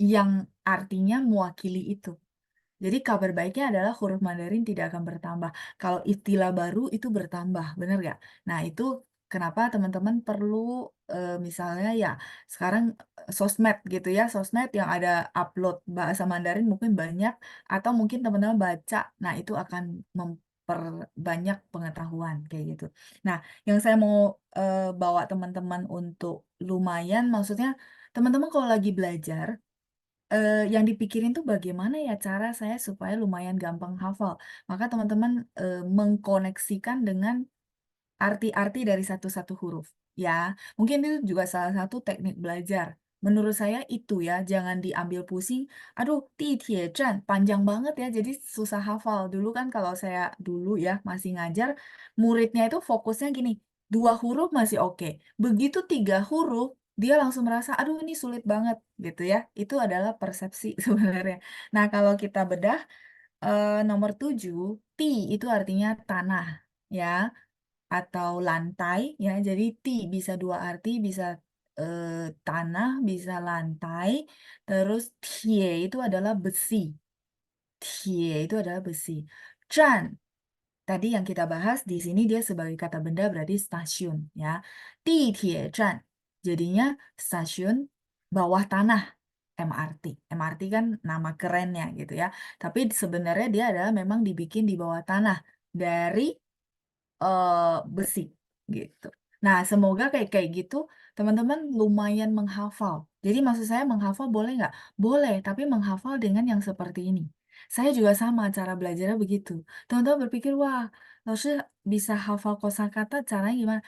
yang artinya mewakili itu. Jadi kabar baiknya adalah huruf Mandarin tidak akan bertambah. Kalau istilah baru itu bertambah, bener nggak? Nah itu kenapa teman-teman perlu misalnya ya sekarang sosmed gitu ya, sosmed yang ada upload bahasa Mandarin mungkin banyak atau mungkin teman-teman baca, nah itu akan memperbanyak pengetahuan kayak gitu. Nah yang saya mau bawa teman-teman untuk lumayan, maksudnya teman-teman kalau lagi belajar yang dipikirin tuh bagaimana ya cara saya supaya lumayan gampang hafal. Maka teman-teman mengkoneksikan dengan arti-arti dari satu-satu huruf. Ya, mungkin itu juga salah satu teknik belajar. Menurut saya itu ya, jangan diambil pusing. Aduh, 地铁站 panjang banget ya, jadi susah hafal. Dulu kan kalau saya dulu ya masih ngajar, muridnya itu fokusnya gini, 2 huruf masih oke. Begitu 3 huruf, dia langsung merasa, aduh ini sulit banget gitu ya. Itu adalah persepsi sebenarnya. Nah, kalau kita bedah, nomor 7, ti itu artinya tanah ya atau lantai ya. Jadi bisa 2 arti, bisa tanah, bisa lantai. Terus tie itu adalah besi. Tie itu adalah besi. Zhan tadi yang kita bahas di sini dia sebagai kata benda berarti stasiun ya. 地铁站 jadinya stasiun bawah tanah. MRT. MRT kan nama kerennya gitu ya. Tapi sebenarnya dia adalah memang dibikin di bawah tanah dari besi gitu. Nah, semoga kayak gitu teman-teman lumayan menghafal. Jadi maksud saya menghafal boleh nggak? Boleh, tapi menghafal dengan yang seperti ini. Saya juga sama cara belajarnya begitu. Teman-teman berpikir, wah, Lausnya bisa hafal kosakata caranya gimana?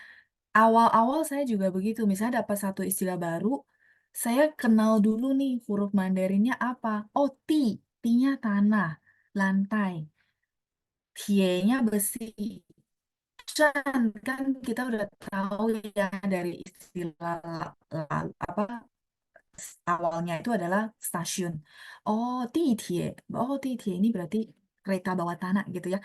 Awal-awal saya juga begitu. Misalnya dapat satu istilah baru, saya kenal dulu nih huruf Mandarinnya apa. Oh, ti. Ti-nya tanah, lantai. Tie-nya besi. Chan kan kita udah tahu ya dari istilah apa awalnya itu adalah stasiun. Oh, 地铁. Oh, 地铁 ini berarti kereta bawah tanah gitu ya.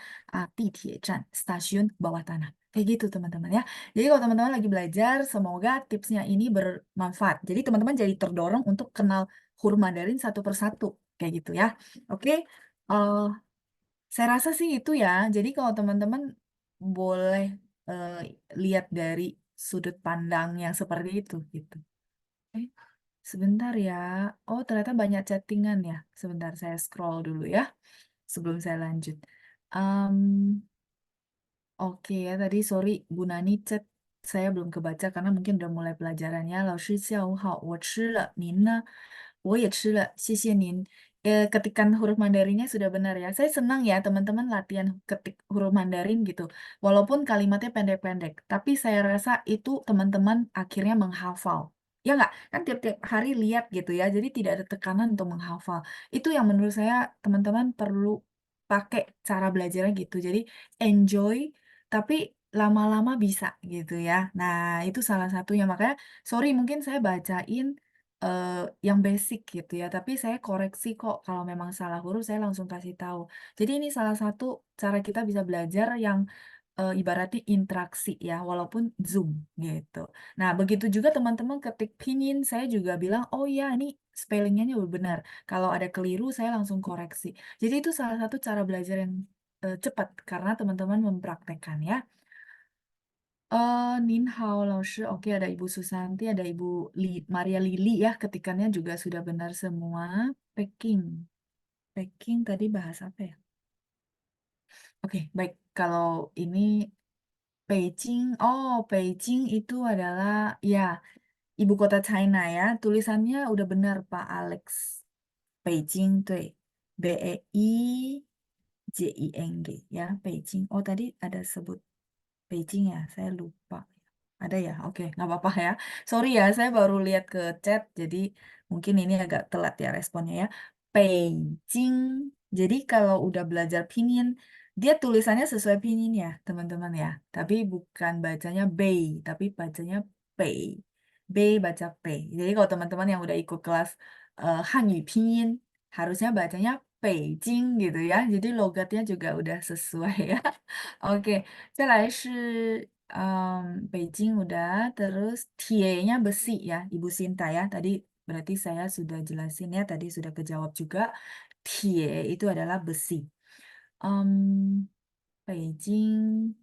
地铁站, stasiun bawah tanah. Kayak gitu teman-teman ya. Jadi kalau teman-teman lagi belajar, semoga tipsnya ini bermanfaat. Jadi teman-teman jadi terdorong untuk kenal huruf Mandarin satu persatu. Kayak gitu ya. Oke. eh, saya rasa sih itu ya. Jadi kalau teman-teman boleh eh, lihat dari sudut pandang yang seperti itu gitu. Oke. Sebentar ya. Oh, ternyata banyak chattingan ya. Sebentar, saya scroll dulu ya. Sebelum saya lanjut. Em, Oke ya, tadi sorry Bu Nani chat saya belum kebaca karena mungkin udah mulai pelajarannya. 老师下午好，我吃了，您呢？我也吃了，谢谢您。Ketikan huruf Mandarinnya sudah benar ya. Saya senang ya teman-teman latihan ketik huruf Mandarin gitu. Walaupun kalimatnya pendek-pendek, tapi saya rasa itu teman-teman akhirnya menghafal. Ya nggak? Kan tiap-tiap hari lihat gitu ya. Jadi tidak ada tekanan untuk menghafal. Itu yang menurut saya teman-teman perlu pakai cara belajarnya gitu. Jadi enjoy tapi lama-lama bisa gitu ya. Nah, itu salah satunya. Makanya, sorry mungkin saya bacain yang basic gitu ya, tapi saya koreksi kok kalau memang salah huruf saya langsung kasih tahu. Jadi ini salah satu cara kita bisa belajar yang ibaratnya interaksi ya, walaupun Zoom gitu. Nah, begitu juga teman-teman ketik pinyin, saya juga bilang, oh ya ini spellingnya udah benar. Kalau ada keliru, saya langsung koreksi. Jadi itu salah satu cara belajar yang cepat karena teman-teman mempraktekkan ya. Nin Hao Laoshi, oke ada Ibu Susanti, ada Ibu Maria Lili ya, ketikannya juga sudah benar semua. Peking, Peking tadi bahas apa ya? Oke, baik. Kalau ini Beijing, oh Beijing itu adalah ya ibu kota China ya. Tulisannya udah benar Pak Alex. Beijing, 对, Beijing ya, Beijing. Oh tadi ada sebut Beijing ya, saya lupa. Ada ya? Oke, nggak apa-apa ya. Sorry ya, saya baru lihat ke chat, jadi mungkin ini agak telat ya responnya ya. Beijing. Jadi kalau udah belajar pinyin, dia tulisannya sesuai pinyin ya, teman-teman ya. Tapi bukan bacanya Bei, tapi bacanya Bei. Bei baca P. Jadi kalau teman-teman yang udah ikut kelas Hanyu pinyin, harusnya bacanya Beijing gitu ya. Jadi logatnya juga udah sesuai ya. Oke, 再来是Beijing udah, terus tie-nya besi ya, Ibu Sinta ya. Tadi berarti saya sudah jelasin ya, tadi sudah kejawab juga. Tie itu adalah besi. Em, Beijing.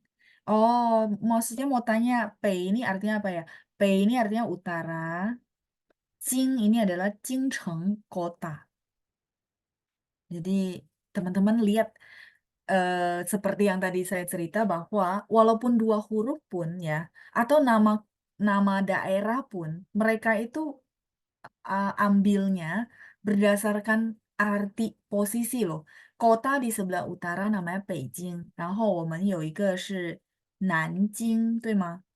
Oh, maksudnya mau tanya, Bei ini artinya apa ya? Bei ini artinya utara. Jing ini adalah Jingcheng kota. Jadi teman-teman lihat seperti yang tadi saya cerita bahwa walaupun dua huruf pun ya atau nama nama daerah pun mereka itu ambilnya berdasarkan arti posisi loh. Kota di sebelah utara namanya Beijing, 然后我们有一个是南京，对吗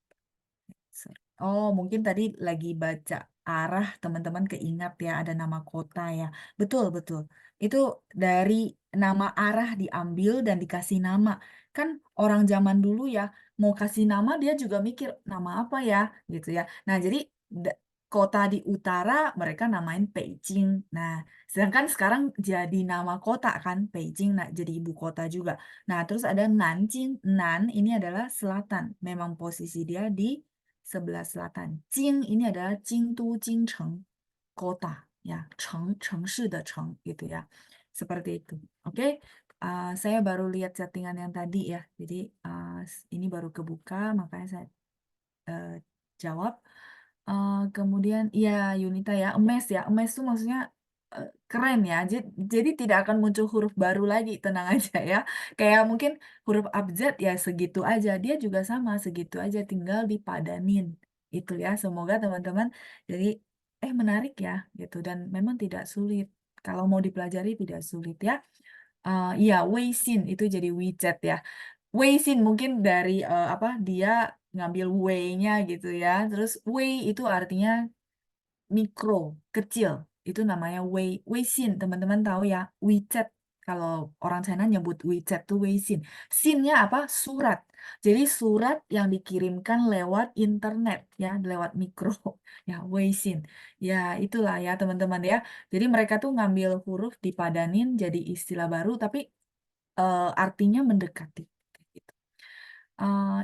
？Oh, mungkin tadi lagi baca arah teman-teman keingat ya ada nama kota ya. Betul, betul. Itu dari nama arah diambil dan dikasih nama. Kan orang zaman dulu ya mau kasih nama dia juga mikir nama apa ya gitu ya. Nah, jadi kota di utara mereka namain Beijing. Nah, sedangkan sekarang jadi nama kota kan Beijing nah jadi ibu kota juga. Nah, terus ada Nanjing. Nan ini adalah selatan. Memang posisi dia di sebelah selatan. Jing ini adalah Jingdu Jingcheng kota ya, Cheng 城市的城 gitu ya. Seperti itu. Oke. Saya baru lihat chattingan yang tadi ya. Jadi ini baru kebuka makanya saya jawab. Kemudian ya Yunita ya, emes ya. Emes itu maksudnya keren ya. Jadi tidak akan muncul huruf baru lagi, tenang aja ya. Kayak mungkin huruf abjad ya segitu aja. Dia juga sama segitu aja, tinggal dipadanin. Itu ya. Semoga teman-teman jadi menarik ya gitu dan memang tidak sulit. Kalau mau dipelajari tidak sulit ya. Iya, Weixin itu jadi WeChat ya. Weixin mungkin dari apa dia ngambil W-nya gitu ya. Terus Wei itu artinya mikro, kecil. Itu namanya Weixin. Teman-teman tahu ya, WeChat. Kalau orang China nyebut WeChat tuh Weixin. Sin-nya apa? Surat. Jadi surat yang dikirimkan lewat internet ya, lewat mikro. Ya, Weixin. Ya, itulah ya teman-teman ya. Jadi mereka tuh ngambil huruf dipadanin jadi istilah baru tapi artinya mendekati. Gitu.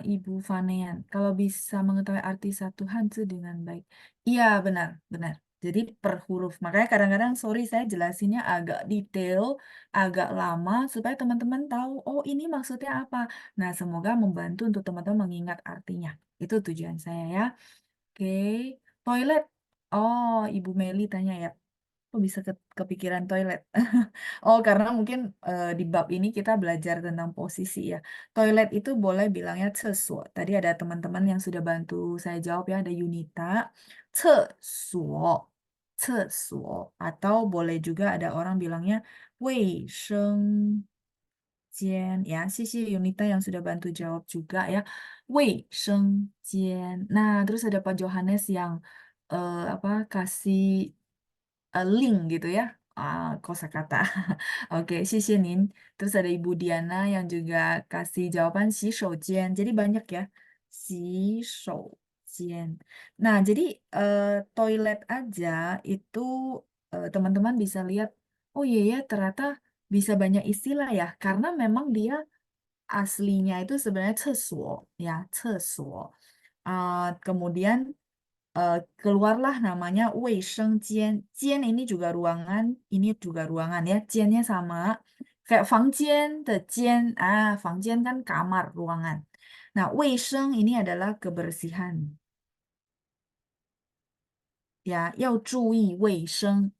Ibu Vanean, kalau bisa mengetahui arti satu hantu dengan baik. Iya, benar, benar. Jadi per huruf. Makanya kadang-kadang, sorry saya jelasinnya agak detail, agak lama, supaya teman-teman tahu, oh ini maksudnya apa. Nah, semoga membantu untuk teman-teman mengingat artinya. Itu tujuan saya ya. Oke, toilet. Oh, Ibu Meli tanya ya. Kok bisa kepikiran toilet? Oh, karena mungkin di bab ini kita belajar tentang posisi ya. Toilet itu boleh bilangnya 厕所. Tadi ada teman-teman yang sudah bantu saya jawab ya, ada Yunita. 厕所,厕所. Atau boleh juga ada orang bilangnya 卫生间 ya. Sisi Yunita yang sudah bantu jawab juga ya. 卫生间. Nah, terus ada Pak Johannes yang apa kasih link gitu ya, kosakata. Oke, 谢谢您. Terus ada Ibu Diana yang juga kasih jawaban 洗手间. Jadi banyak ya, 洗手间. Nah, jadi toilet aja itu teman-teman bisa lihat, oh iya ya ternyata bisa banyak istilah ya, karena memang dia aslinya itu sebenarnya 厕所 ya, 厕所. Kemudian keluarlah namanya 卫生间. Jian ini juga ruangan, ini juga ruangan ya. Jiannya sama. Kayak 房间的间, 房间 kan kamar, ruangan. Nah, 卫生 ini adalah kebersihan. Ya, 要注意卫生。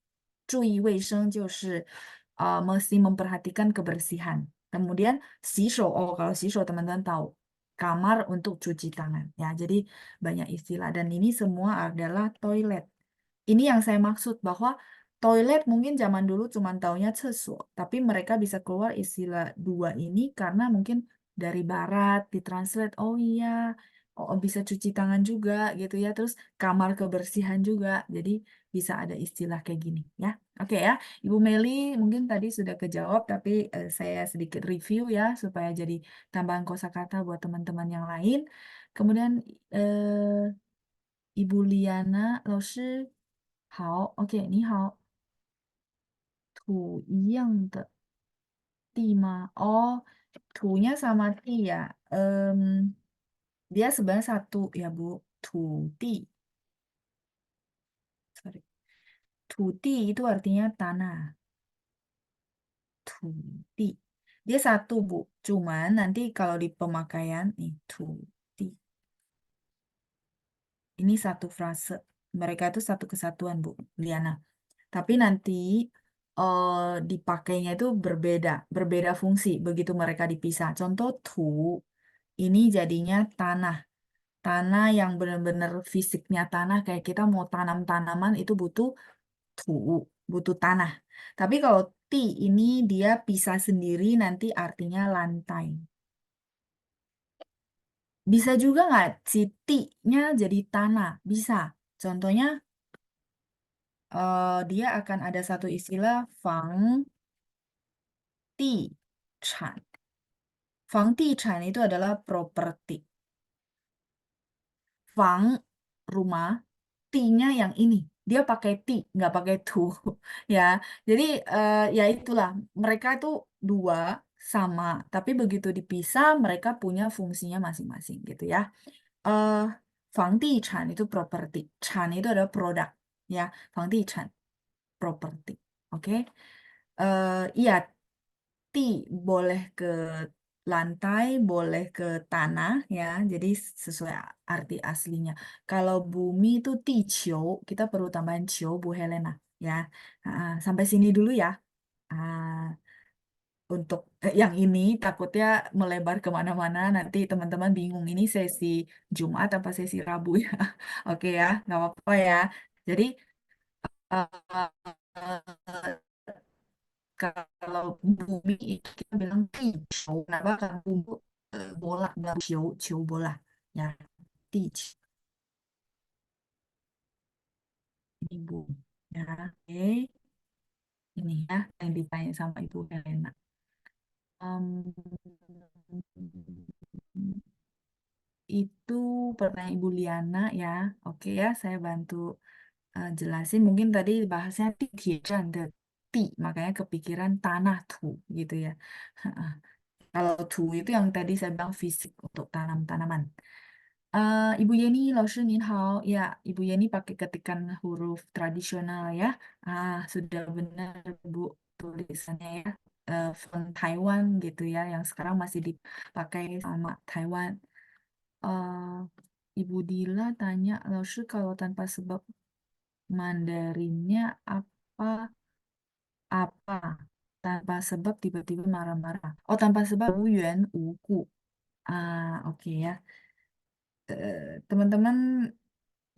注意卫生就是mesti memperhatikan kebersihan. Kemudian 洗手, oh kalau 洗手 teman-teman tahu, kamar untuk cuci tangan. Ya, jadi banyak istilah dan ini semua adalah toilet. Ini yang saya maksud bahwa toilet mungkin zaman dulu cuma taunya 厕所, tapi mereka bisa keluar istilah dua ini karena mungkin dari barat ditranslate, oh iya, oh bisa cuci tangan juga gitu ya, terus kamar kebersihan juga, jadi bisa ada istilah kayak gini ya. Oke ya, Ibu Meli mungkin tadi sudah kejawab, tapi saya sedikit review ya supaya jadi tambahan kosakata buat teman-teman yang lain. Kemudian Ibu Liana, 老师好，OK，你好，土一样的地吗？哦，土nya sama ti ya. Dia sebenarnya satu ya Bu, 土地. Sorry. 土地 itu artinya tanah. 土地. Dia satu Bu, cuman nanti kalau di pemakaian nih 土地. Ini satu frase. Mereka itu satu kesatuan Bu, Liana. Tapi nanti dipakainya itu berbeda fungsi begitu mereka dipisah. Contoh ini jadinya tanah. Tanah yang benar-benar fisiknya tanah, kayak kita mau tanam tanaman itu butuh butuh tanah. Tapi kalau ini dia pisah sendiri nanti artinya lantai. Bisa juga nggak si nya jadi tanah? Bisa. Contohnya dia akan ada satu istilah 房地产. 房地产 itu adalah properti. 房 rumah, ti-nya yang ini. Dia pakai ti, nggak pakai tu. Ya, jadi ya itulah. Mereka itu dua sama, tapi begitu dipisah mereka punya fungsinya masing-masing gitu ya. 房地产 itu properti. Chan itu adalah produk. Ya, 房地产 properti. Oke. Iya, ti boleh ke lantai, boleh ke tanah ya. Jadi sesuai arti aslinya. Kalau bumi itu tiqiu, kita perlu tambahan qiu Bu Helena ya. Sampai sini dulu ya. Untuk yang ini takutnya melebar kemana-mana, nanti teman-teman bingung ini sesi Jumat apa sesi Rabu ya. Oke ya, nggak apa-apa ya. Jadi kalau bumi itu kita bilang tiqiu. Kenapa? Karena bumi bola, nggak ciu bola ya. Tiqiu ini Bu ya. Oke, ini ya yang ditanya sama Ibu Helena. Itu pertanyaan Ibu Liana ya. Oke ya, saya bantu jelasin. Mungkin tadi bahasnya ti, makanya kepikiran tanah gitu ya. Kalau itu yang tadi saya bilang fisik untuk tanam-tanaman. Ibu Yeni, 老师您好. Ya, Ibu Yeni pakai ketikan huruf tradisional ya. Sudah benar Bu tulisannya ya. From Taiwan gitu ya, yang sekarang masih dipakai sama Taiwan. Ibu Dila tanya, 老师 kalau tanpa sebab Mandarinnya apa? Apa? Tanpa sebab tiba-tiba marah-marah. Oh, tanpa sebab wuyuan wuku. Oke ya. Teman-teman,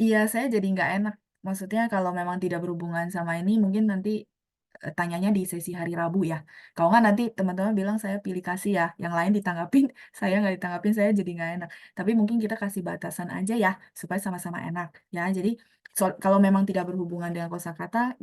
iya saya jadi nggak enak. Maksudnya kalau memang tidak berhubungan sama ini, mungkin nanti tanyanya di sesi hari Rabu ya. Kalau nggak nanti teman-teman bilang saya pilih kasih ya, yang lain ditanggapin, saya nggak ditanggapin, saya jadi nggak enak. Tapi mungkin kita kasih batasan aja ya, supaya sama-sama enak ya. Jadi kalau memang tidak berhubungan dengan kosakata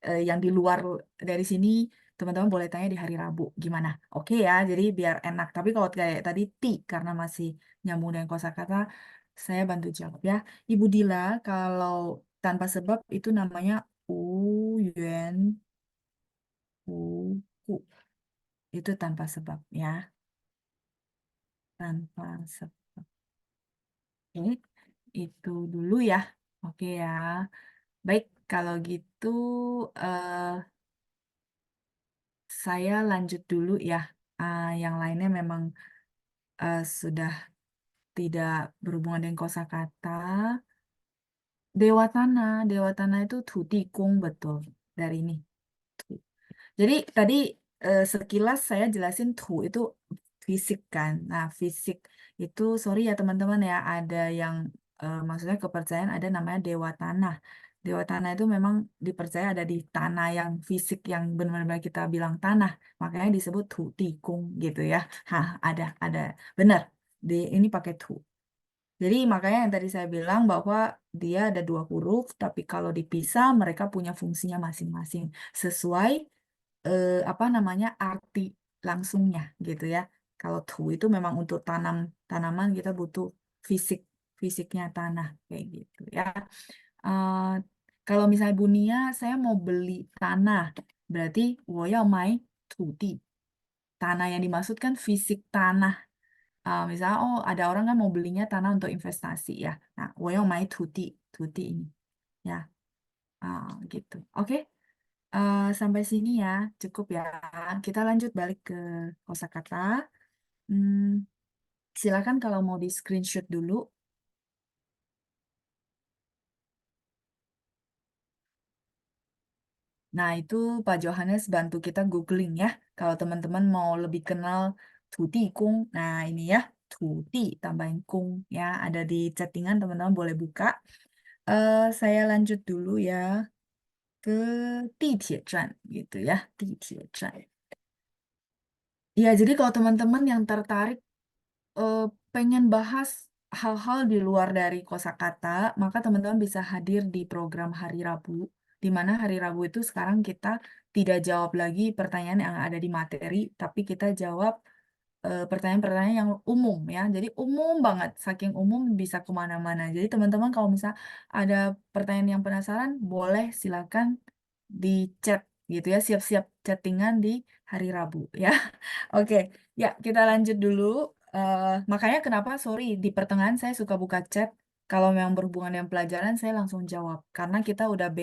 yang di luar dari sini, teman-teman boleh tanya di hari Rabu. Gimana? Oke ya, jadi biar enak. Tapi kalau kayak tadi karena masih nyambung dengan kosakata, saya bantu jawab ya. Ibu Dila, kalau tanpa sebab itu namanya Uyuan Wuku. Itu tanpa sebab ya. Tanpa sebab. Oke, itu dulu ya. Oke ya. Baik, kalau gitu saya lanjut dulu ya. Yang lainnya memang sudah tidak berhubungan dengan kosakata. Dewa Tanah itu Tuti Kung betul dari ini. Jadi tadi sekilas saya jelasin itu fisik kan. Nah, fisik itu sorry ya teman-teman ya, ada yang maksudnya kepercayaan ada namanya Dewa Tanah. Dewa Tanah itu memang dipercaya ada di tanah yang fisik yang benar-benar kita bilang tanah. Makanya disebut Tu Tikung gitu ya. Ada. Benar. Ini pakai tu. Jadi makanya yang tadi saya bilang bahwa dia ada 2 huruf, tapi kalau dipisah mereka punya fungsinya masing-masing sesuai apa namanya arti langsungnya gitu ya. Kalau tu itu memang untuk tanaman kita butuh fisiknya tanah kayak gitu ya. Eh, kalau misalnya Bunia saya mau beli tanah, berarti 我要买土地. Tanah yang dimaksudkan fisik tanah. Misalnya, oh ada orang kan mau belinya tanah untuk investasi ya. Nah, 我要买土地 ini ya. Gitu. Oke. Sampai sini ya, cukup ya. Kita lanjut balik ke kosakata. Silakan kalau mau di screenshot dulu. Nah, itu Pak Johannes bantu kita googling ya. Kalau teman-teman mau lebih kenal Tuti Kung. Nah, ini ya, Tuti tambahin Kung ya. Ada di chattingan, teman-teman boleh buka. Saya lanjut dulu ya ke 地铁站 gitu ya, 地铁站. Ya, jadi kalau teman-teman yang tertarik pengen bahas hal-hal di luar dari kosakata, maka teman-teman bisa hadir di program Hari Rabu, di mana Hari Rabu itu sekarang kita tidak jawab lagi pertanyaan yang ada di materi, tapi kita jawab pertanyaan-pertanyaan yang umum ya. Jadi umum banget, saking umum bisa kemana-mana. Jadi teman-teman kalau misalnya ada pertanyaan yang penasaran, boleh silakan di chat gitu ya, siap-siap chattingan di hari Rabu ya. Oke, ya kita lanjut dulu. Makanya kenapa, sorry, di pertengahan saya suka buka chat. Kalau memang berhubungan dengan pelajaran, saya langsung jawab. Karena kita udah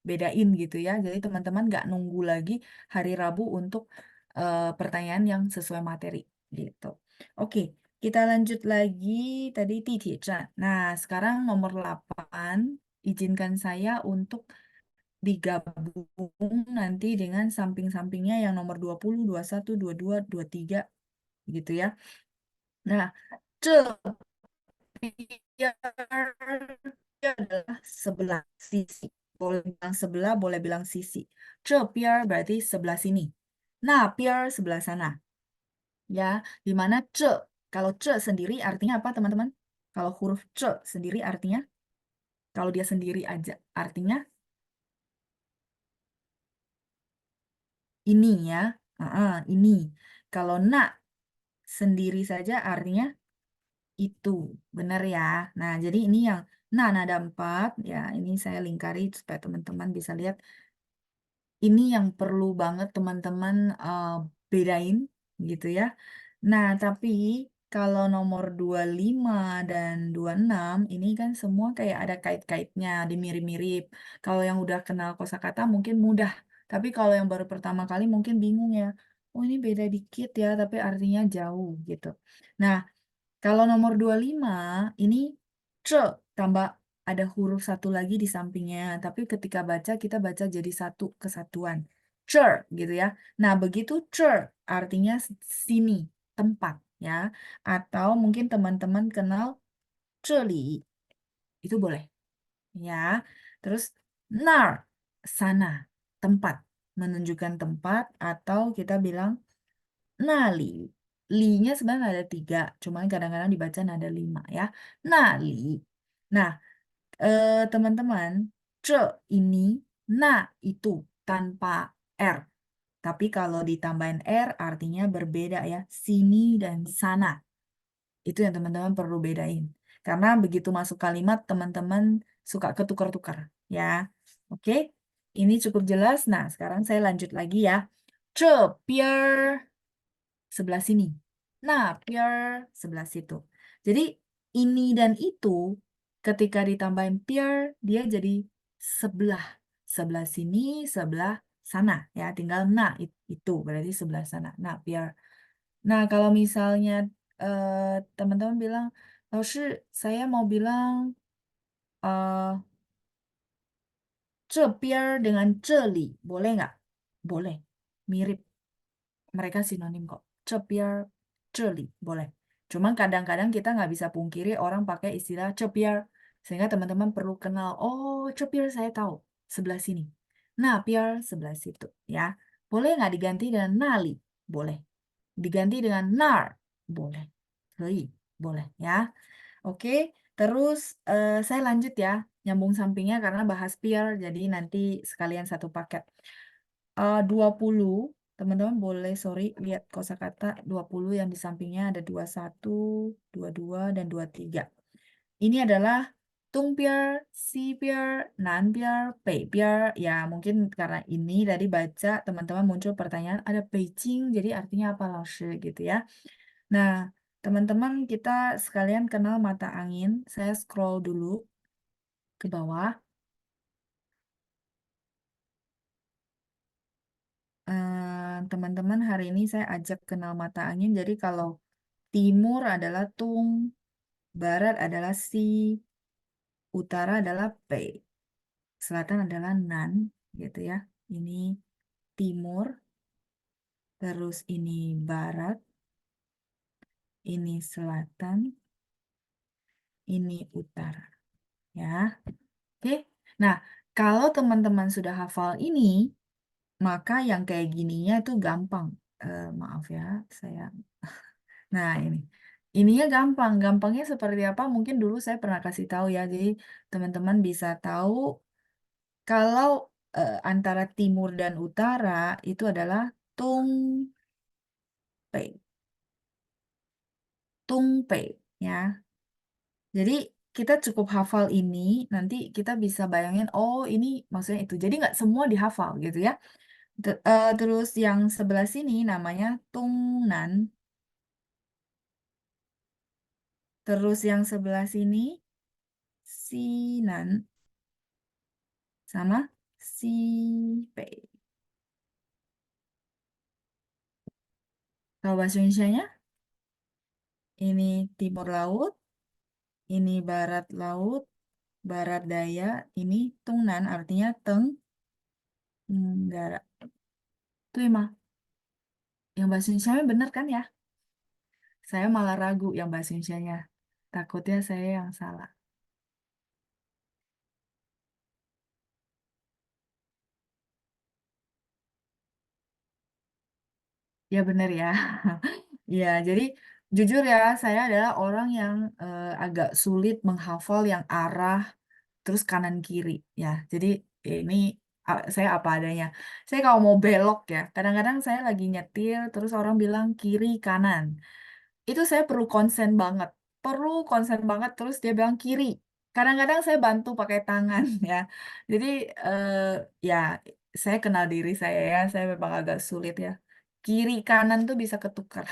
bedain gitu ya. Jadi teman-teman nggak nunggu lagi hari Rabu untuk pertanyaan yang sesuai materi gitu. Oke, kita lanjut lagi tadi Titian. Nah, sekarang nomor 8, izinkan saya untuk digabung nanti dengan samping-sampingnya yang nomor 20, 21, 22, 23 gitu ya. Nah, adalah sebelah sisi. Boleh bilang sebelah, boleh bilang sisi. Biar berarti sebelah sini. Nah, biar sebelah sana. Ya, di mana kalau sendiri artinya apa, teman-teman? Kalau huruf sendiri artinya, kalau dia sendiri aja artinya ini ya. Ini. Kalau sendiri saja artinya itu. Benar ya. Nah, jadi ini yang ada 4 ya. Ini saya lingkari supaya teman-teman bisa lihat. Ini yang perlu banget teman-teman bedain gitu ya. Nah, tapi kalau nomor 25 dan 26 ini kan semua kayak ada kait-kaitnya, dimirip-mirip. Kalau yang udah kenal kosakata mungkin mudah. Tapi kalau yang baru pertama kali mungkin bingung ya. Oh, ini beda dikit ya, tapi artinya jauh gitu. Nah, kalau nomor 25 ini tambah ada huruf satu lagi di sampingnya, tapi ketika baca kita baca jadi satu kesatuan. Cer gitu ya. Nah, begitu cer artinya sini, tempat ya. Atau mungkin teman-teman kenal celi, itu boleh ya. Terus nar, sana, tempat, menunjukkan tempat, atau kita bilang nali. Li-nya sebenarnya ada 3, cuman kadang-kadang dibaca nada 5 ya. Nali. Nah, teman-teman, ce ini, na itu tanpa R. Tapi kalau ditambahin R artinya berbeda ya. Sini dan sana. Itu yang teman-teman perlu bedain. Karena begitu masuk kalimat, teman-teman suka ketukar-tukar ya. Oke, ini cukup jelas. Nah, sekarang saya lanjut lagi ya. Ce, pier, sebelah sini. Nah, pier, sebelah situ. Jadi, ini dan itu, ketika ditambahin pier, dia jadi sebelah. Sebelah sini, sebelah sana. Ya, tinggal nah, itu berarti sebelah sana. Nah, pier. Nah, kalau misalnya teman-teman bilang, Laoshi, saya mau bilang eh ce pier dengan celi, boleh nggak? Boleh, mirip. Mereka sinonim kok. Ce pier, celi, boleh. Cuman kadang-kadang kita nggak bisa pungkiri orang pakai istilah ce pier, sehingga teman-teman perlu kenal, oh ce pier saya tahu, sebelah sini. Nah, pier sebelah situ, ya. Boleh nggak diganti dengan nali? Boleh. Diganti dengan nar? Boleh. Hei, boleh ya. Oke, terus saya lanjut ya, nyambung sampingnya karena bahas peer, jadi nanti sekalian satu paket. 20, teman-teman boleh, sorry, lihat kosakata 20 yang di sampingnya ada 21, 22, dan 23. Ini adalah tung peer, si peer, nan peer, pei peer. Ya, mungkin karena ini tadi baca, teman-teman muncul pertanyaan, ada Beijing, jadi artinya apa, Laoshi, gitu ya. Nah, teman-teman, kita sekalian kenal mata angin. Saya scroll dulu ke bawah. Teman-teman, hari ini saya ajak kenal mata angin. Jadi kalau timur adalah tung, barat adalah si, utara adalah pei, selatan adalah nan, gitu ya. Ini timur, terus ini barat, ini selatan, ini utara. Ya, oke. Nah, kalau teman-teman sudah hafal ini, maka yang kayak gininya tuh gampang. Maaf ya, saya. Nah, ini. Ininya gampang. Gampangnya seperti apa? Mungkin dulu saya pernah kasih tahu ya. Jadi, teman-teman bisa tahu kalau antara timur dan utara itu adalah tung pei. Tung pei, ya. Jadi, kita cukup hafal ini, nanti kita bisa bayangin, oh ini maksudnya itu. Jadi, nggak semua dihafal gitu ya. Terus yang sebelah sini namanya Tungnan. Terus yang sebelah sini Sinan sama Sipei. Kalau bahasa Indonesianya, ini timur laut, ini barat laut, barat daya, ini Tungnan artinya tenggara. Itu emang. Yang bahasa Indonesianya benar kan ya? Saya malah ragu yang bahasa Indonesianya. Takutnya saya yang salah. Ya benar ya. Ya, jadi jujur ya, saya adalah orang yang agak sulit menghafal yang arah terus kanan kiri ya. Jadi ini saya apa adanya. Saya kalau mau belok ya, kadang-kadang saya lagi nyetir terus orang bilang kiri kanan. Itu saya perlu konsen banget. Perlu konsen banget terus dia bilang kiri. Kadang-kadang saya bantu pakai tangan ya. Jadi ya saya kenal diri saya ya, saya memang agak sulit ya. Kiri kanan tuh bisa ketukar.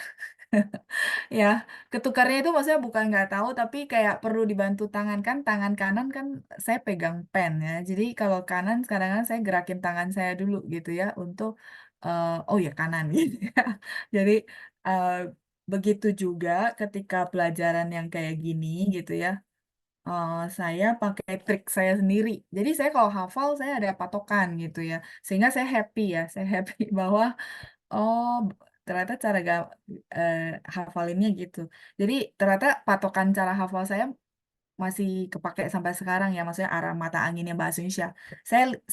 Ya, ketukarnya itu maksudnya bukan nggak tahu, tapi kayak perlu dibantu tangan kan. Tangan kanan kan saya pegang pen ya. Jadi kalau kanan kadang-kadang saya gerakin tangan saya dulu gitu ya untuk oh ya kanan gitu ya. Jadi eh, begitu juga ketika pelajaran yang kayak gini gitu ya. Saya pakai trik saya sendiri. Jadi saya kalau hafal saya ada patokan gitu ya. Sehingga saya happy ya, saya happy bahwa oh ternyata cara hafalinnya gitu. Jadi ternyata patokan cara hafal saya masih kepake sampai sekarang ya, maksudnya arah mata anginnya bahasa Indonesia.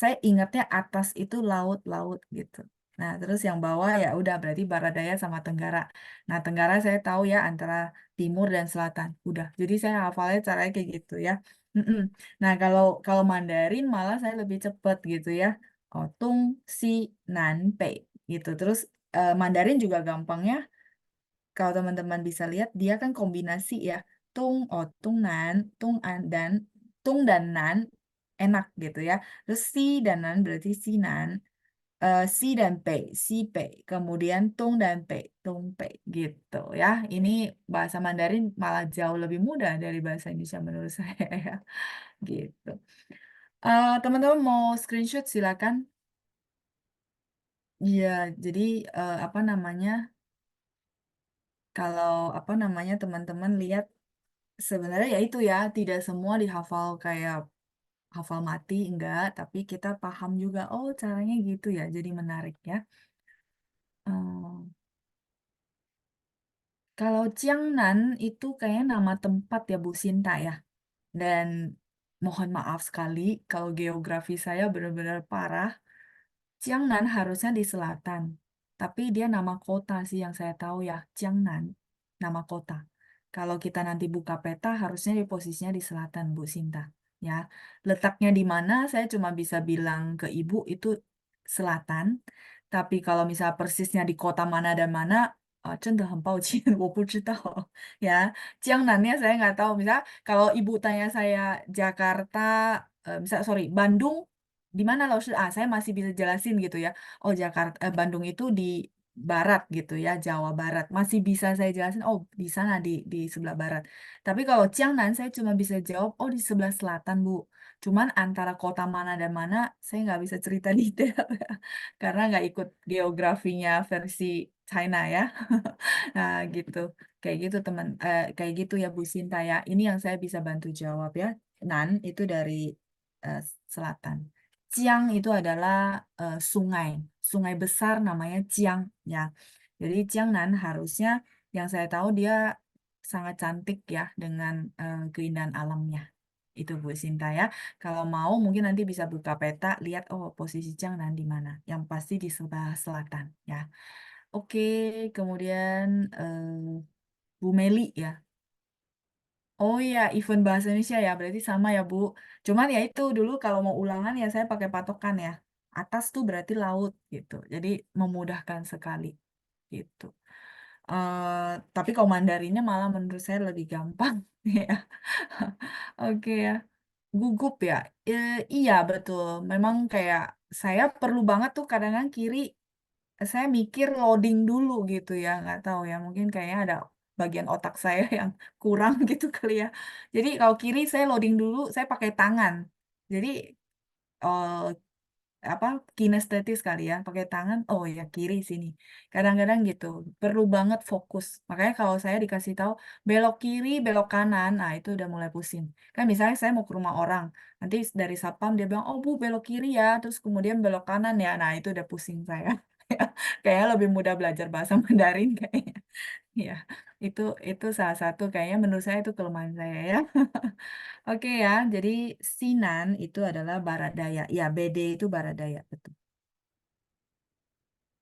Saya ingatnya atas itu laut-laut gitu. Nah, terus yang bawah ya udah berarti barat daya sama tenggara. Nah, tenggara saya tahu ya antara timur dan selatan. Udah. Jadi saya hafalnya caranya kayak gitu ya. Mm-mm. Nah, kalau kalau Mandarin malah saya lebih cepet gitu ya. Oh, tung si nan pei gitu. Terus Mandarin juga gampangnya kalau teman-teman bisa lihat dia kan kombinasi ya tung dan nan enak gitu ya, terus si dan nan berarti si nan, si dan pei si pei, kemudian tung pei gitu ya. Ini bahasa Mandarin malah jauh lebih mudah dari bahasa Indonesia menurut saya ya gitu. Teman-teman mau screenshot silakan. Iya, jadi apa namanya, kalau apa namanya teman-teman lihat sebenarnya ya itu ya, tidak semua dihafal kayak hafal mati, enggak, tapi kita paham juga, oh caranya gitu ya, jadi menarik ya. Eh, Kalau Jiangnan itu kayaknya nama tempat ya Bu Sinta ya. Dan mohon maaf sekali kalau geografi saya benar-benar parah. Jiangnan harusnya di selatan, tapi dia nama kota sih yang saya tahu ya, Jiangnan, nama kota. Kalau kita nanti buka peta, harusnya di posisinya di selatan, Bu Sinta. Ya, letaknya di mana? Saya cuma bisa bilang ke Ibu itu selatan. Tapi kalau misal persisnya di kota mana dan mana, 真的很抱歉，我不知道。Ya, Jiangnannya saya nggak tahu. Misal kalau Ibu tanya saya Jakarta, misal sorry Bandung di mana Laos? Saya masih bisa jelasin gitu ya. Oh, Bandung itu di barat gitu ya, Jawa Barat. Masih bisa saya jelasin. Oh, di sana di sebelah barat. Tapi kalau Jiangnan saya cuma bisa jawab, oh di sebelah selatan, Bu. Cuman antara kota mana dan mana saya nggak bisa cerita detail ya. Karena nggak ikut geografinya versi China ya. Nah, gitu. Kayak gitu teman, kayak gitu ya Bu Sinta ya. Ini yang saya bisa bantu jawab ya. Nan itu dari eh, selatan. Jiang itu adalah sungai, sungai besar namanya Jiang ya. Jadi Jiangnan harusnya yang saya tahu dia sangat cantik ya dengan keindahan alamnya. Itu Bu Sinta ya. Kalau mau mungkin nanti bisa buka peta, lihat oh posisi Jiangnan di mana. Yang pasti di sebelah selatan ya. Oke, kemudian Bu Meli ya. Oh iya, event bahasa Indonesia ya, berarti sama ya Bu. Cuman ya itu dulu kalau mau ulangan ya saya pakai patokan ya. Atas tuh berarti laut gitu. Jadi memudahkan sekali gitu. Tapi kalau Mandarinnya malah menurut saya lebih gampang ya. Oke ya. Gugup ya. Iya betul. Memang kayak saya perlu banget tuh kadang-kadang kiri saya mikir loading dulu gitu ya, nggak tahu ya, mungkin kayaknya ada bagian otak saya yang kurang gitu kali ya. Jadi kalau kiri saya loading dulu, saya pakai tangan. Jadi eh, apa kinestetis kali ya, pakai tangan. Oh ya kiri sini. Kadang-kadang gitu, perlu banget fokus. Makanya kalau saya dikasih tahu belok kiri, belok kanan, nah itu udah mulai pusing. Kan misalnya saya mau ke rumah orang, nanti dari satpam dia bilang, oh Bu belok kiri ya, terus kemudian belok kanan ya, nah itu udah pusing saya. Kayaknya lebih mudah belajar bahasa Mandarin kayaknya. Ya, itu salah satu kayaknya menurut saya itu kelemahan saya ya. Oke ya, jadi Sinan itu adalah barat daya. Ya, BD itu barat daya, betul.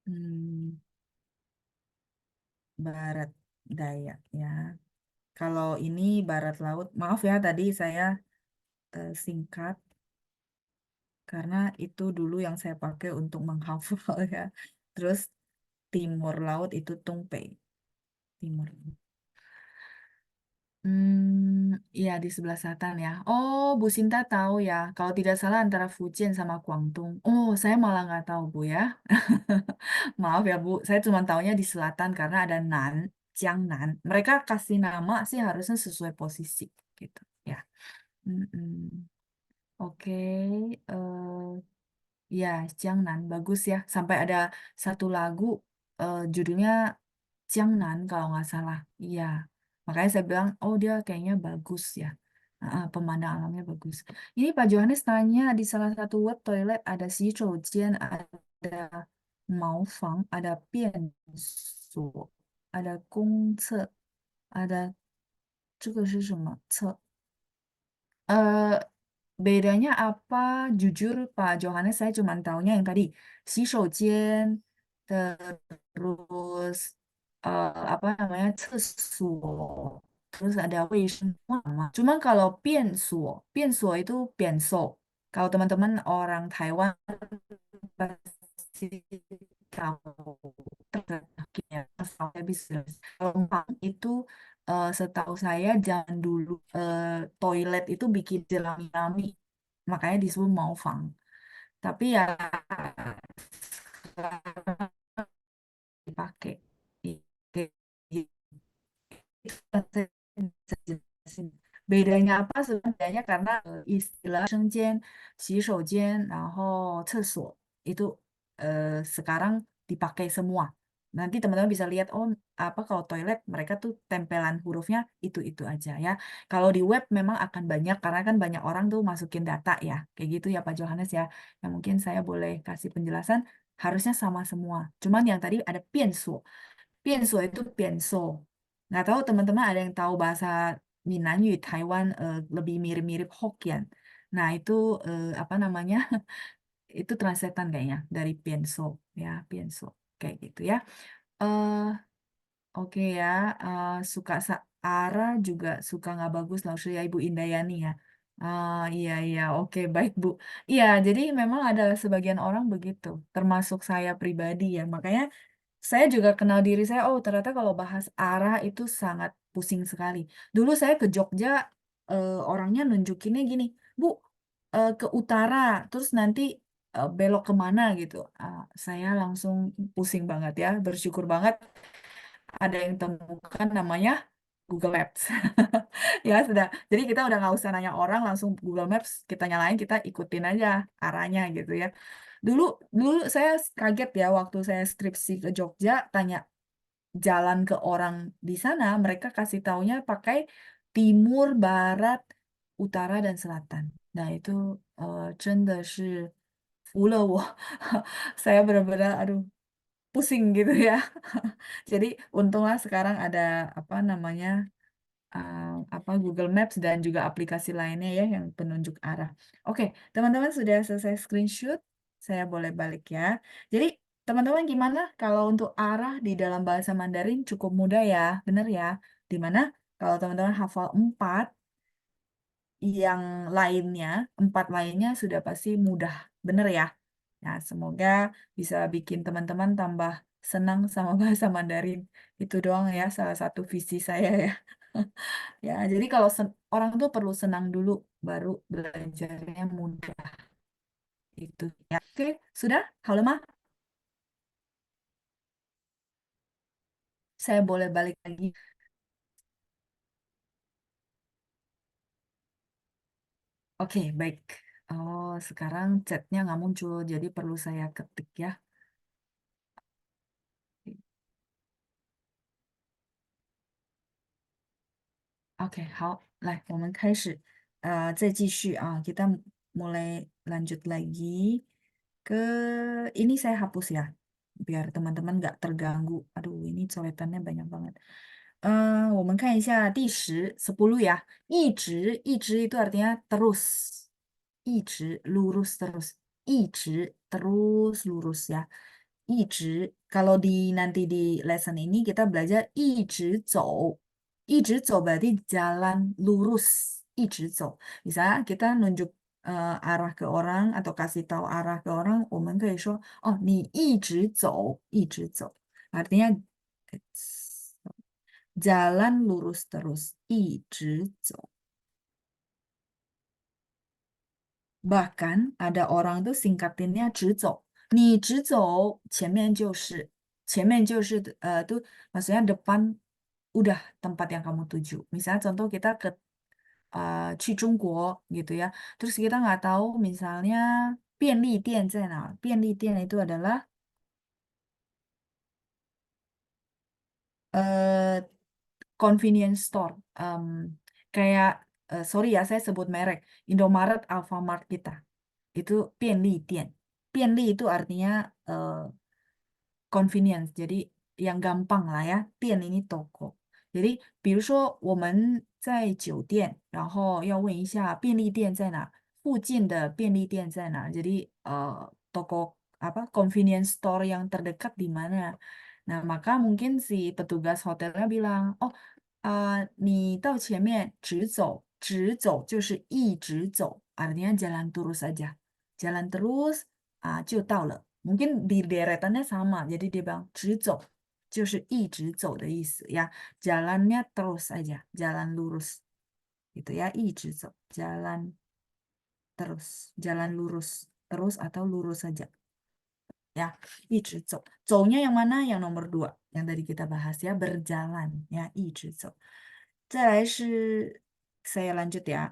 Hmm, barat daya ya. Kalau ini barat laut, maaf ya tadi saya singkat karena itu dulu yang saya pakai untuk menghafal ya. Terus timur laut itu Tungpei, timur. Iya di sebelah selatan ya. Oh, Bu Sinta tahu ya. Kalau tidak salah antara Fujian sama Guangdong. Oh, saya malah nggak tahu Bu ya. Maaf ya Bu, saya cuma tahunya di selatan karena ada Nan, Jiangnan. Mereka kasih nama sih harusnya sesuai posisi gitu ya. Mm-mm. Oke, ya Jiangnan bagus ya. Sampai ada satu lagu judulnya Jiangnan kalau nggak salah. Iya, makanya saya bilang, oh dia kayaknya bagus ya. Pemandang alamnya bagus. Ini Pak Johannes tanya di salah satu web toilet ada 洗手间, ada 茅房, ada 便所, ada 公厕, ada 这个是什么厕? Bedanya apa? Jujur Pak Johannes saya cuma taunya yang tadi 洗手间 terus apa namanya 厕所 terus ada 卫生嘛. Cuman kalau 便所 itu 便所. Kalau teman-teman orang Taiwan pasti tahu ya, saya bisa. Kalau Mpang itu setahu saya zaman dulu toilet itu bikin jerami-jerami, makanya disebut maofang. Tapi ya sekarang dipakai. Itu saya bisa jelasin. Bedanya apa sebenarnya karena istilah 生间、洗手间, 然后厕所 itu sekarang dipakai semua. Nanti teman-teman bisa lihat oh apa kalau toilet mereka tuh tempelan hurufnya itu aja ya. Kalau di web memang akan banyak karena kan banyak orang tuh masukin data ya. Kayak gitu ya Pak Johannes ya. Yang mungkin saya boleh kasih penjelasan harusnya sama semua. Cuman yang tadi ada 变所. 变所 itu 变so. Nggak tahu teman-teman ada yang tahu bahasa Minanyu Taiwan lebih mirip-mirip Hokkien. Nah itu apa namanya? Itu translatean kayaknya dari 变so ya 变so kayak gitu ya. eh Oke ya, suka arah juga suka nggak bagus langsung ya Ibu Indayani ya. Iya, oke baik Bu. Iya, jadi memang ada sebagian orang begitu, termasuk saya pribadi ya. Makanya saya juga kenal diri saya, oh ternyata kalau bahas arah itu sangat pusing sekali. Dulu saya ke Jogja, orangnya nunjukinnya gini, Bu, ke utara, terus nanti belok kemana gitu. Saya langsung pusing banget ya, bersyukur banget ada yang temukan namanya Google Maps. Ya sudah. Jadi kita udah nggak usah nanya orang, langsung Google Maps kita nyalain, kita ikutin aja arahnya gitu ya. Dulu dulu saya kaget ya waktu saya skripsi ke Jogja, tanya jalan ke orang di sana, mereka kasih taunya pakai timur, barat, utara dan selatan. Nah itu 真的是服了我. Saya benar-benar aduh pusing gitu ya. Jadi untunglah sekarang ada apa namanya apa Google Maps dan juga aplikasi lainnya ya yang penunjuk arah. Oke, teman-teman sudah selesai screenshot, saya boleh balik ya. Jadi teman-teman gimana kalau untuk arah di dalam bahasa Mandarin cukup mudah ya, benar ya? Dimana kalau teman-teman hafal 4, yang lainnya, 4 lainnya sudah pasti mudah, benar ya? Nah, semoga bisa bikin teman-teman tambah senang sama bahasa Mandarin. Itu doang ya, salah satu visi saya ya. Ya, jadi kalau orang tuh perlu senang dulu, baru belajarnya mudah. Itu ya. Oke, sudah? Halo, Ma? Saya boleh balik lagi. Oke, baik. Oh, sekarang chatnya nggak muncul, jadi perlu saya ketik ya. Oke, 好，来，我们开始，再继续啊, kita mulai lanjut lagi ke ini saya hapus ya, biar teman-teman nggak terganggu. Aduh, ini coretannya banyak banget. 我们看一下第10 ya. 一直 itu artinya terus, 一直 lurus terus, 一直 terus lurus ya. 一直 kalau nanti di lesson ini kita belajar 一直走. 一直走 berarti jalan lurus, 一直走. Misalnya kita nunjuk arah ke orang atau kasih tahu arah ke orang, 我们可以说 oh 你一直走, artinya jalan lurus terus, 一直走. Bahkan ada orang tuh singkatinnya 直走. 你直走前面就是 tuh maksudnya depan udah tempat yang kamu tuju. Misalnya contoh kita ke 去中国 gitu ya. Terus kita nggak tahu misalnya 便利店在哪. 便利店 itu adalah convenience store. Kayak sorry ya saya sebut merek, Indomaret, Alfamart kita. Itu 便利店. 便利 itu artinya convenience, jadi yang gampang lah ya. 店 ini toko. jadi 比如说我们在酒店，然后要问一下便利店在哪，附近的便利店在哪。jadi toko apa convenience store yang terdekat di mana. Nah, maka mungkin si petugas hotelnya bilang, oh 你到前面直走，直走就是一直走，artinya jalan terus aja. Jalan terus 就到了。mungkin di deretannya sama, jadi dia bilang 直走就是一直走的意思ya. Jalannya terus aja, jalan lurus. Gitu ya, 一直走, jalan terus, jalan lurus, terus atau lurus saja. Ya, 一直走. 走nya yang mana? Yang nomor 2, yang tadi kita bahas ya, berjalan ya, 一直走。再来是 saya lanjut ya.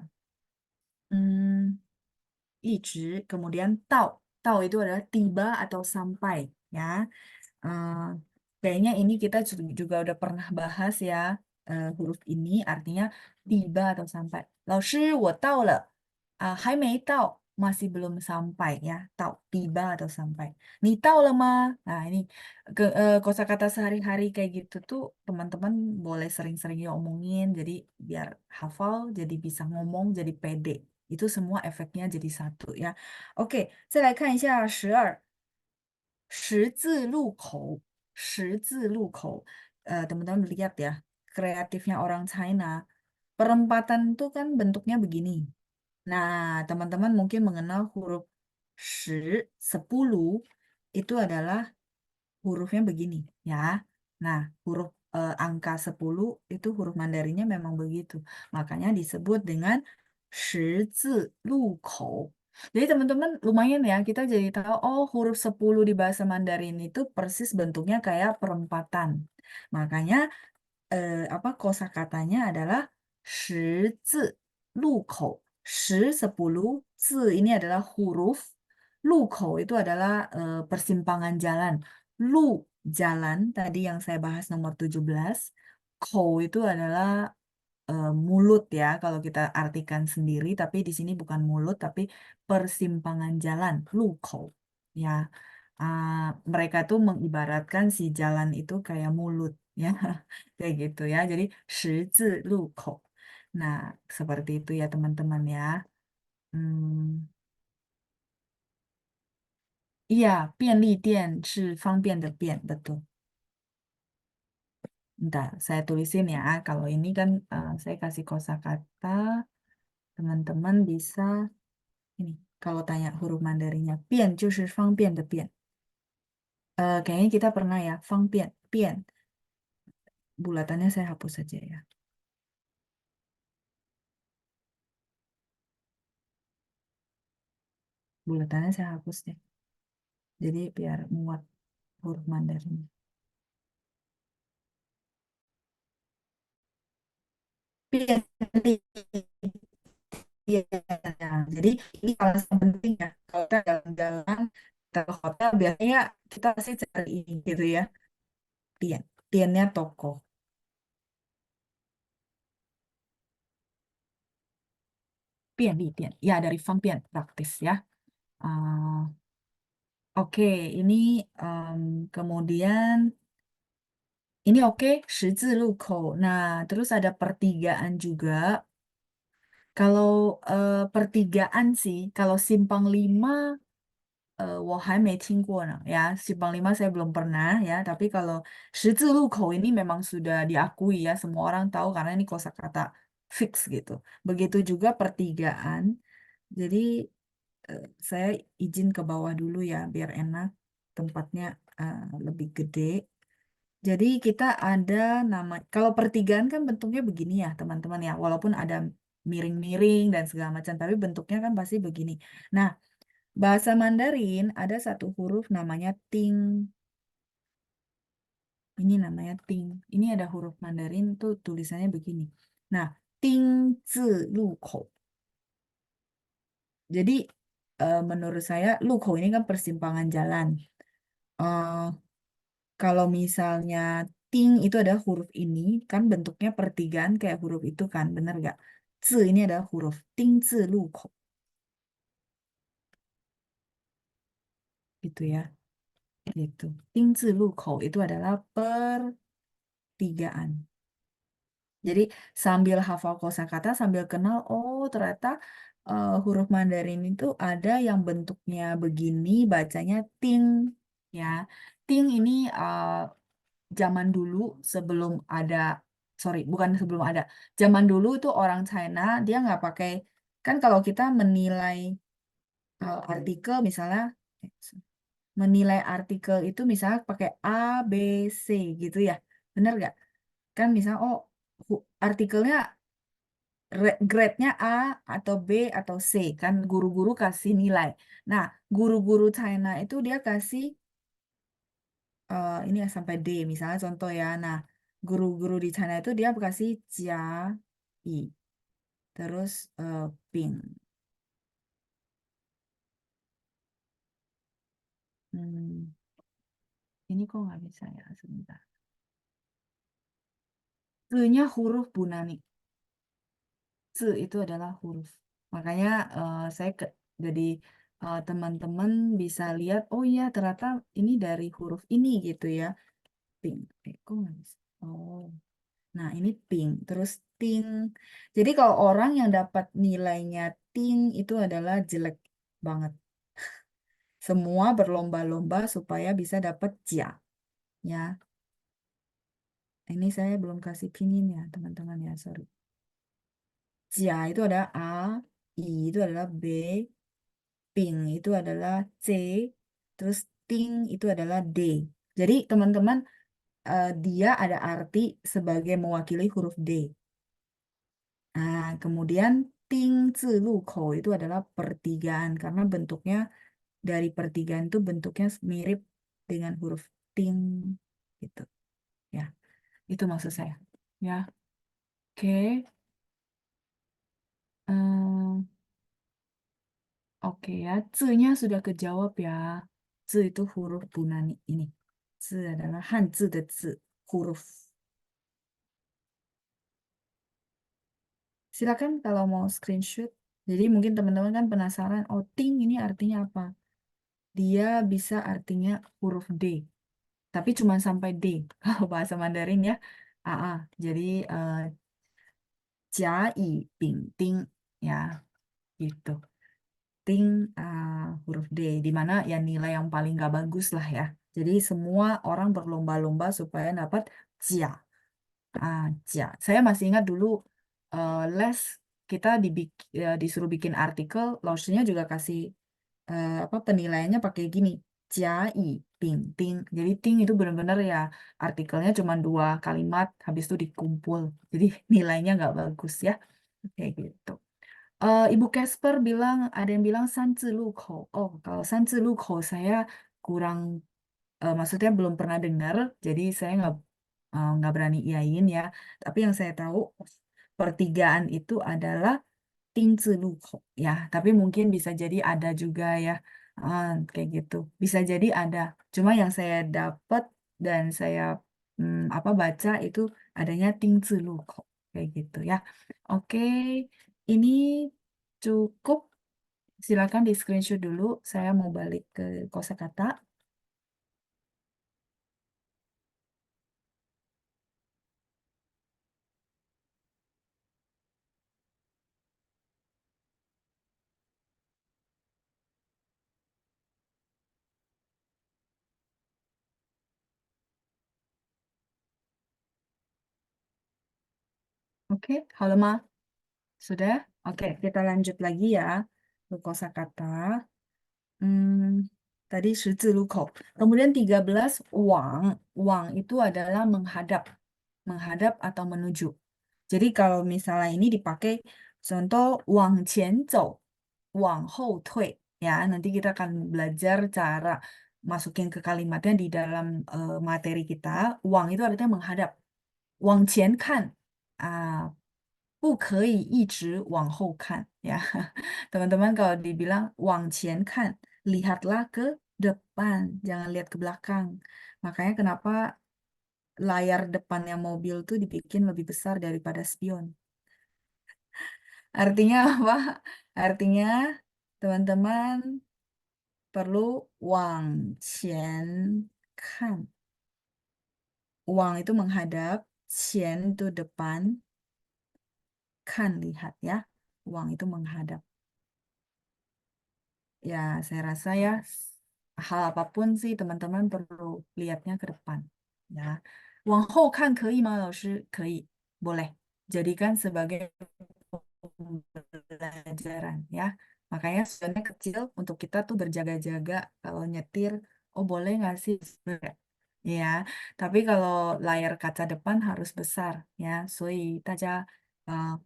一直 kemudian 到 itu adalah tiba atau sampai ya. Kayaknya ini kita juga udah pernah bahas ya, huruf ini artinya tiba atau sampai. 老师我到了，还没到 masih belum sampai ya, 到 tiba atau sampai. 你到了吗? Nah ini kosakata sehari-hari kayak gitu tuh teman-teman boleh sering-sering omongin, jadi biar hafal, jadi bisa ngomong, jadi pede. Itu semua efeknya jadi satu ya. Oke, 再来看一下12，十字路口，十字路口。teman-teman lihat ya, kreatifnya orang China. Perempatan itu kan bentuknya begini. Nah, teman-teman mungkin mengenal huruf 10, 10 itu adalah hurufnya begini ya. Nah, huruf angka 10 itu huruf Mandarinnya memang begitu. Makanya disebut dengan 十字路口. Jadi teman-teman lumayan ya, kita jadi tahu oh huruf 10 di bahasa Mandarin itu persis bentuknya kayak perempatan. Makanya kosakatanya adalah 十字路口. 10 10, 字 ini adalah huruf, 路口 itu adalah persimpangan jalan. Lu jalan tadi yang saya bahas nomor 17. Kou itu adalah mulut ya kalau kita artikan sendiri, tapi di sini bukan mulut tapi persimpangan jalan, lu kou ya. Mereka tuh mengibaratkan si jalan itu kayak mulut ya. Kayak gitu ya. Jadi 十字路口. Nah, seperti itu ya teman-teman ya. Iya, 便利店是方便的便, betul. Bentar, saya tulisin ya. Kalau ini kan saya kasih kosakata, teman-teman bisa ini. Kalau tanya huruf Mandarinnya, 便就是方便的便. Kayaknya kita pernah ya, 方便, 便. Bulatannya saya hapus saja ya. Bulatannya saya hapus deh. Jadi biar muat huruf Mandarin. Iya, jadi ini alasan penting ya. Kalau kita jalan-jalan, kita ke hotel, biasanya kita pasti cari ini gitu ya. Tian, tiannya toko. Pian di tian. Ya, dari Fang Pian, praktis ya. Oke, ini kemudian ini oke, 十字路口. Nah, terus ada pertigaan juga. Kalau pertigaan sih, kalau simpang 5, 我还没听过呢 ya. Simpang 5 saya belum pernah ya, tapi kalau 十字路口 ini memang sudah diakui ya, semua orang tahu karena ini kosakata fix gitu. Begitu juga pertigaan. Jadi saya izin ke bawah dulu ya biar enak, tempatnya lebih gede. Jadi kita ada nama, kalau pertigaan kan bentuknya begini ya teman-teman ya, walaupun ada miring-miring dan segala macam, tapi bentuknya kan pasti begini. Nah, bahasa Mandarin ada satu huruf namanya ting. Ini namanya ting. Ini ada huruf Mandarin tuh tulisannya begini. Nah, ting zi lu kou. Jadi menurut saya lu kou ini kan persimpangan jalan. Kalau misalnya ting itu ada huruf ini, kan bentuknya pertigaan kayak huruf itu kan, bener gak? Zi ini adalah huruf. Ting zi lu kou. Gitu ya. Gitu. Ting zi lu kou itu adalah pertigaan. Jadi sambil hafal kosakata, sambil kenal, oh ternyata huruf Mandarin itu ada yang bentuknya begini, bacanya ting, ya. Ting ini zaman dulu sebelum ada, sorry, bukan sebelum ada. Zaman dulu itu orang China dia nggak pakai, kan kalau kita menilai artikel misalnya, menilai artikel itu misalnya pakai A, B, C gitu ya, bener nggak? Kan misalnya, oh artikelnya grade-nya A atau B atau C kan guru-guru kasih nilai. Nah, guru-guru China itu dia kasih ini ya sampai D misalnya contoh ya. Nah, guru-guru di China itu dia kasih jia i terus ping. Ini kok nggak bisa ya sebentar. Nya huruf Bunani. Itu adalah huruf. Makanya saya jadi teman-teman bisa lihat, oh iya ternyata ini dari huruf ini gitu ya. Ping. Kok nggak bisa? Oh. Nah, ini ping. Terus ting. Jadi kalau orang yang dapat nilainya ting itu adalah jelek banget. Semua berlomba-lomba supaya bisa dapat jia. Ya. Ini saya belum kasih pinin ya, teman-teman ya, sorry. Jia itu adalah A, I itu adalah B, ping itu adalah C, terus ting itu adalah D. Jadi teman-teman dia ada arti sebagai mewakili huruf D. Nah, kemudian ting zi lu kou itu adalah pertigaan karena bentuknya dari pertigaan itu bentuknya mirip dengan huruf ting gitu. Ya, itu maksud saya. Ya, oke. Oke ya, zi-nya sudah kejawab ya. Zi itu huruf Bunani ini. Zi adalah Hanzi de zi, huruf. Silakan kalau mau screenshot. Jadi mungkin teman-teman kan penasaran, oh ting ini artinya apa? Dia bisa artinya huruf D. Tapi cuma sampai D. Kalau bahasa Mandarin ya. Jadi jia, i, ping, ting. Ya, gitu. Ting huruf D, di mana ya nilai yang paling gak bagus lah ya. Jadi semua orang berlomba-lomba supaya dapat jia. Jia. Saya masih ingat dulu les kita disuruh bikin artikel, launchnya juga kasih apa penilaiannya pakai gini, jia i ping ting. Jadi ting itu benar-benar ya artikelnya cuma 2 kalimat, habis itu dikumpul. Jadi nilainya nggak bagus ya, kayak gitu. Ibu Casper bilang, ada yang bilang Sanzi Lukou. Oh, kalau Sanzi Lukou saya kurang, maksudnya belum pernah dengar, jadi saya nggak berani iyain ya. Tapi yang saya tahu pertigaan itu adalah Tingzi Lukou ya. Tapi mungkin bisa jadi ada juga ya, kayak gitu. Bisa jadi ada. Cuma yang saya dapat dan saya apa baca itu adanya Tingzi Lukou kayak gitu ya. Oke. Ini cukup. Silakan di screenshot dulu. Saya mau balik ke kosakata. Oke, halo Ma. Sudah? Oke, kita lanjut lagi ya ke kosakata. Tadi shizi lukou. Kemudian 13 wang. Wang itu adalah menghadap. Menghadap atau menuju. Jadi kalau misalnya ini dipakai contoh wang qian zou, wang hou tui. Ya, nanti kita akan belajar cara masukin ke kalimatnya di dalam materi kita. Wang itu artinya menghadap. Wang qian kan. 不可以一直往后看 ya. Teman-teman kalau dibilang 往前看, lihatlah ke depan, jangan lihat ke belakang. Makanya kenapa layar depannya mobil tuh dibikin lebih besar daripada spion. Artinya apa? Artinya teman-teman perlu wang qian kan. Wang itu menghadap, qian itu depan, kan lihat ya. Wang itu menghadap. Ya, saya rasa ya hal apapun sih teman-teman perlu lihatnya ke depan. Ya, wang hou kan kei ma, laoshi? Kei, boleh. Jadikan sebagai pembelajaran ya. Makanya sebenarnya kecil untuk kita tuh berjaga-jaga kalau nyetir. Oh boleh nggak sih? Ya, tapi kalau layar kaca depan harus besar ya. 所以大家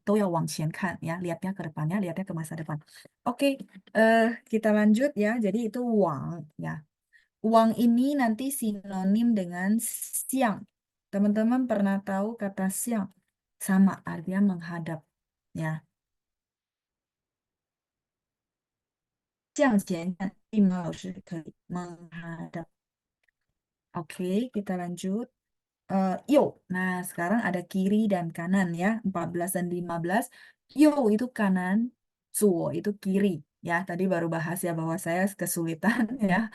都要往前看 ya, lihatnya ke depannya, lihatnya ke masa depan. Oke, kita lanjut ya. Jadi itu wang ya. Wang ini nanti sinonim dengan siang. Teman-teman pernah tahu kata siang? Sama, artinya menghadap ya. 向前看，立马老师可以 menghadap. Oke, kita lanjut. Yo, nah sekarang ada kiri dan kanan ya, 14 dan 15. Yo itu kanan, zuo itu kiri. Ya, tadi baru bahas ya bahwa saya kesulitan ya,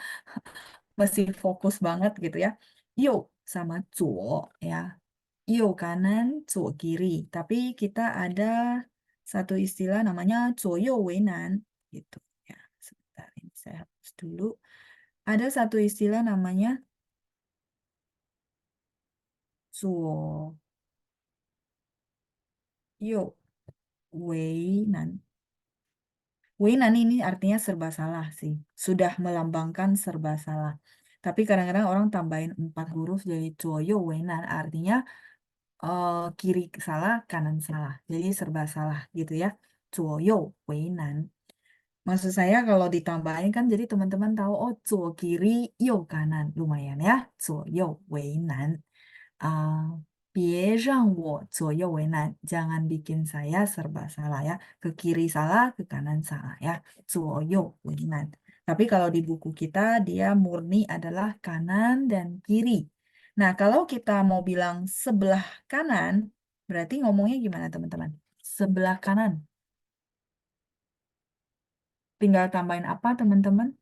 masih fokus banget gitu ya. Yo sama zuo ya. Yo kanan, zuo kiri. Tapi kita ada satu istilah namanya zuo yo weinan gitu ya. Sebentar, ini saya hapus dulu. Ada satu istilah namanya zuo yo weinan. Weinan ini artinya serba salah sih. Sudah melambangkan serba salah. Tapi kadang-kadang orang tambahin 4 huruf jadi zuo yo weinan artinya kiri salah, kanan salah. Jadi serba salah gitu ya. Zuo yo weinan. Maksud saya kalau ditambahin kan jadi teman-teman tahu oh zuo kiri, yo kanan. Lumayan ya. Zuo yo weinan. 别让我左右为难, jangan bikin saya serba salah ya, ke kiri salah, ke kanan salah ya, 左右为难. Tapi kalau di buku kita dia murni adalah kanan dan kiri. Nah, kalau kita mau bilang sebelah kanan, berarti ngomongnya gimana teman-teman? Sebelah kanan. Tinggal tambahin apa teman-teman?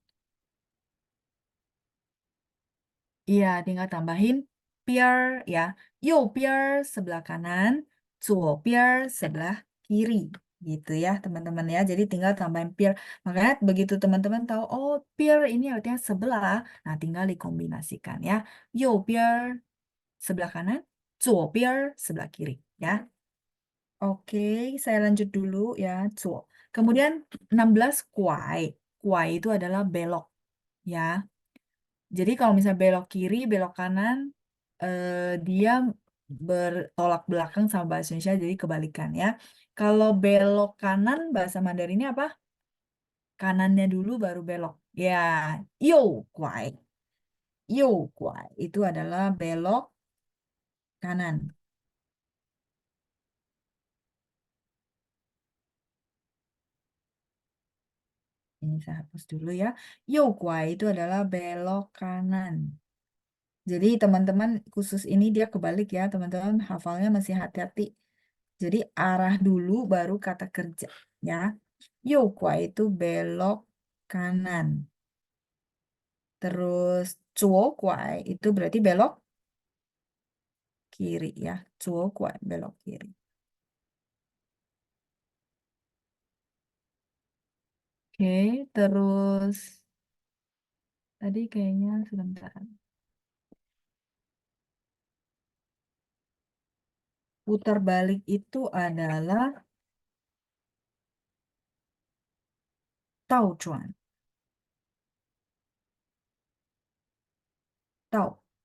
Iya, tinggal tambahin pier ya. Yo pier sebelah kanan, zuo pier sebelah kiri. Gitu ya, teman-teman ya. Jadi tinggal tambahin pier. Makanya begitu teman-teman tahu, oh pier ini artinya sebelah. Nah, tinggal dikombinasikan ya. Yo pier sebelah kanan, zuo pier sebelah kiri ya. Oke, saya lanjut dulu ya, zuo. Kemudian 16 kuai. Kuai itu adalah belok ya. Jadi kalau misalnya belok kiri, belok kanan, dia bertolak belakang sama bahasa Indonesia, jadi kebalikan ya. Kalau belok kanan, bahasa Mandarinnya apa? Kanannya dulu baru belok. Ya, yo kuai. Yo kuai itu adalah belok kanan. Ini saya hapus dulu ya. Yo kuai itu adalah belok kanan. Jadi teman-teman khusus ini dia kebalik ya, teman-teman hafalnya masih hati-hati. Jadi arah dulu baru kata kerja ya. Yokwa itu belok kanan. Terus cuokwa itu berarti belok kiri ya. Cuokwa belok kiri. Oke, terus tadi kayaknya sebentar. Putar balik itu adalah taojuan.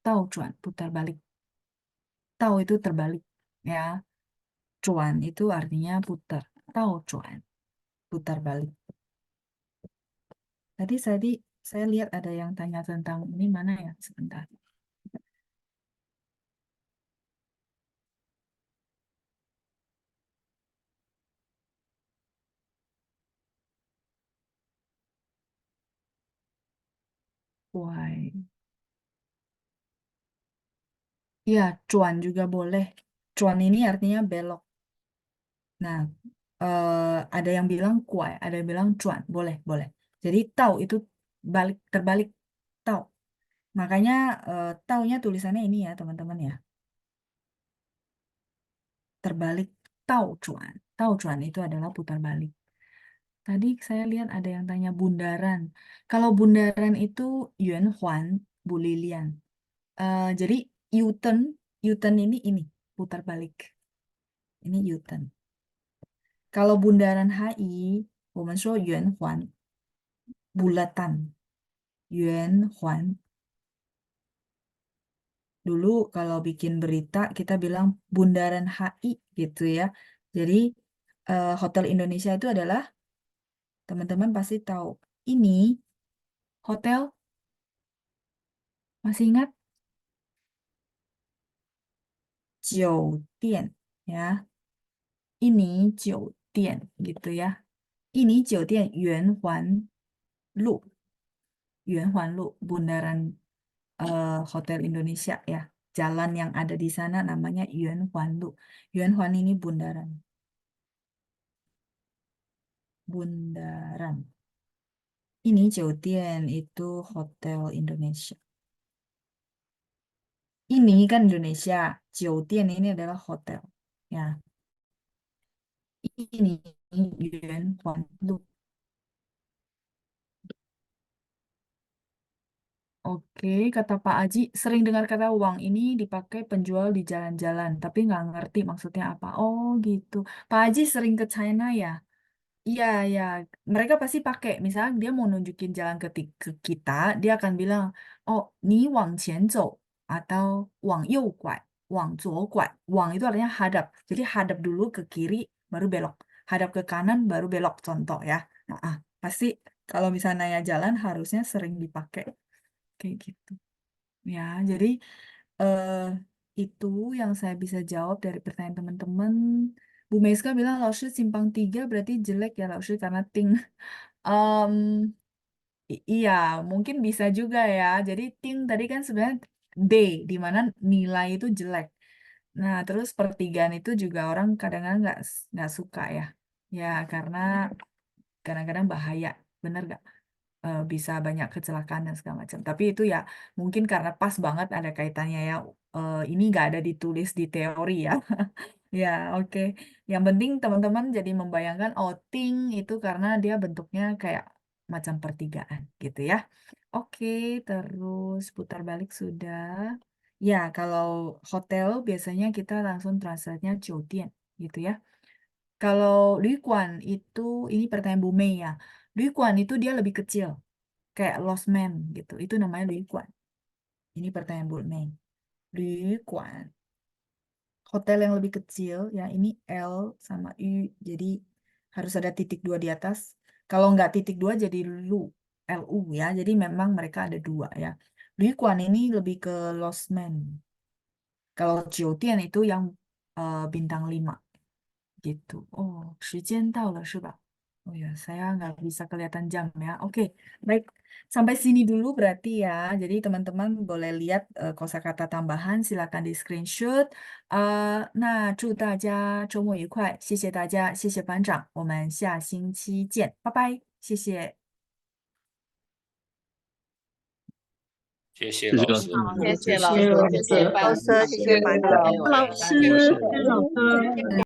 Taojuan, putar balik. Tao itu terbalik ya. Cuan itu artinya putar. Taojuan, putar balik. Tadi saya lihat ada yang tanya tentang ini mana ya? Sebentar. Why? Ya, cuan juga boleh. Cuan ini artinya belok. Nah, Ada yang bilang kuai, ada yang bilang cuan, boleh, boleh. Jadi tau itu terbalik tau. Makanya taunya tulisannya ini ya teman-teman ya. Terbalik tau cuan. Tau cuan itu adalah putar balik. Tadi saya lihat ada yang tanya bundaran. Kalau bundaran itu Yuan Huan, Bu Lilian. Jadi U-turn, U-turn ini putar balik. Ini U-turn. Kalau bundaran HI, 我们说圆环 bulatan. Yuan Huan. Dulu kalau bikin berita kita bilang bundaran HI gitu ya. Jadi Hotel Indonesia itu adalah teman-teman pasti tahu. Ini hotel masih ingat? 酒店 ya. Ini 酒店 gitu ya. Ini 酒店圆环路. 圆环路 bundaran Hotel Indonesia ya. Jalan yang ada di sana namanya Yuan Huan Lu. Yuan Huan ini bundaran. Bundaran. Ini 酒店 itu Hotel Indonesia. Ini kan Indonesia. 酒店 ini adalah hotel. Ya. Ini Yuan Huan Lu. Oke, kata Pak Aji, sering dengar kata uang ini dipakai penjual di jalan-jalan, tapi nggak ngerti maksudnya apa. Oh gitu. Pak Aji sering ke China ya? Iya, ya. Mereka pasti pakai. Misalnya dia mau nunjukin jalan ke kita, dia akan bilang, oh, ni wang qian zhou atau wang you guai, wang zuo guai. Wang itu artinya hadap. Jadi hadap dulu ke kiri, baru belok. Hadap ke kanan, baru belok. Contoh ya. Nah, pasti kalau misalnya nanya jalan harusnya sering dipakai kayak gitu. Ya, jadi eh, itu yang saya bisa jawab dari pertanyaan teman-teman. Bu Meska bilang Laoshi simpang 3 berarti jelek ya Laoshi karena ting. Em, iya, mungkin bisa juga ya. Jadi ting tadi kan sebenarnya D, di mana nilai itu jelek. Nah, terus pertigaan itu juga orang kadang-kadang nggak suka ya. Ya, karena kadang-kadang bahaya. Bener nggak? Bisa banyak kecelakaan dan segala macam. Tapi itu ya mungkin karena pas banget ada kaitannya ya. Ini nggak ada ditulis di teori ya. Ya, oke. Yang penting teman-teman jadi membayangkan outing itu karena dia bentuknya kayak macam pertigaan gitu ya. Oke, terus putar balik sudah. Ya, kalau hotel biasanya kita langsung translate-nya 酒店gitu ya. Kalau Luiguan itu, ini pertanyaan Bu Mei ya. Luiguan itu dia lebih kecil, kayak Lost Man gitu. Itu namanya Luiguan. Ini pertanyaan Bu Mei. Luiguan. Hotel yang lebih kecil, ya ini L sama U, jadi harus ada titik 2 di atas. Kalau nggak titik 2 jadi Lu, LU ya. Jadi memang mereka ada 2 ya. Luiguan ini lebih ke Lost Man. Kalau Jiutian itu yang bintang 5 gitu. Oh, 时间到了是吧? Oh ya, saya nggak bisa kelihatan jam ya. Oke, baik. Sampai sini dulu berarti ya. Jadi teman-teman boleh lihat kosakata tambahan, silakan di screenshot. 那祝大家周末愉快，谢谢大家，谢谢班长，我们下星期见，拜拜，谢谢。谢谢谢谢老师。谢谢老师，谢谢班老师，谢谢班长。长。老师，谢谢老师。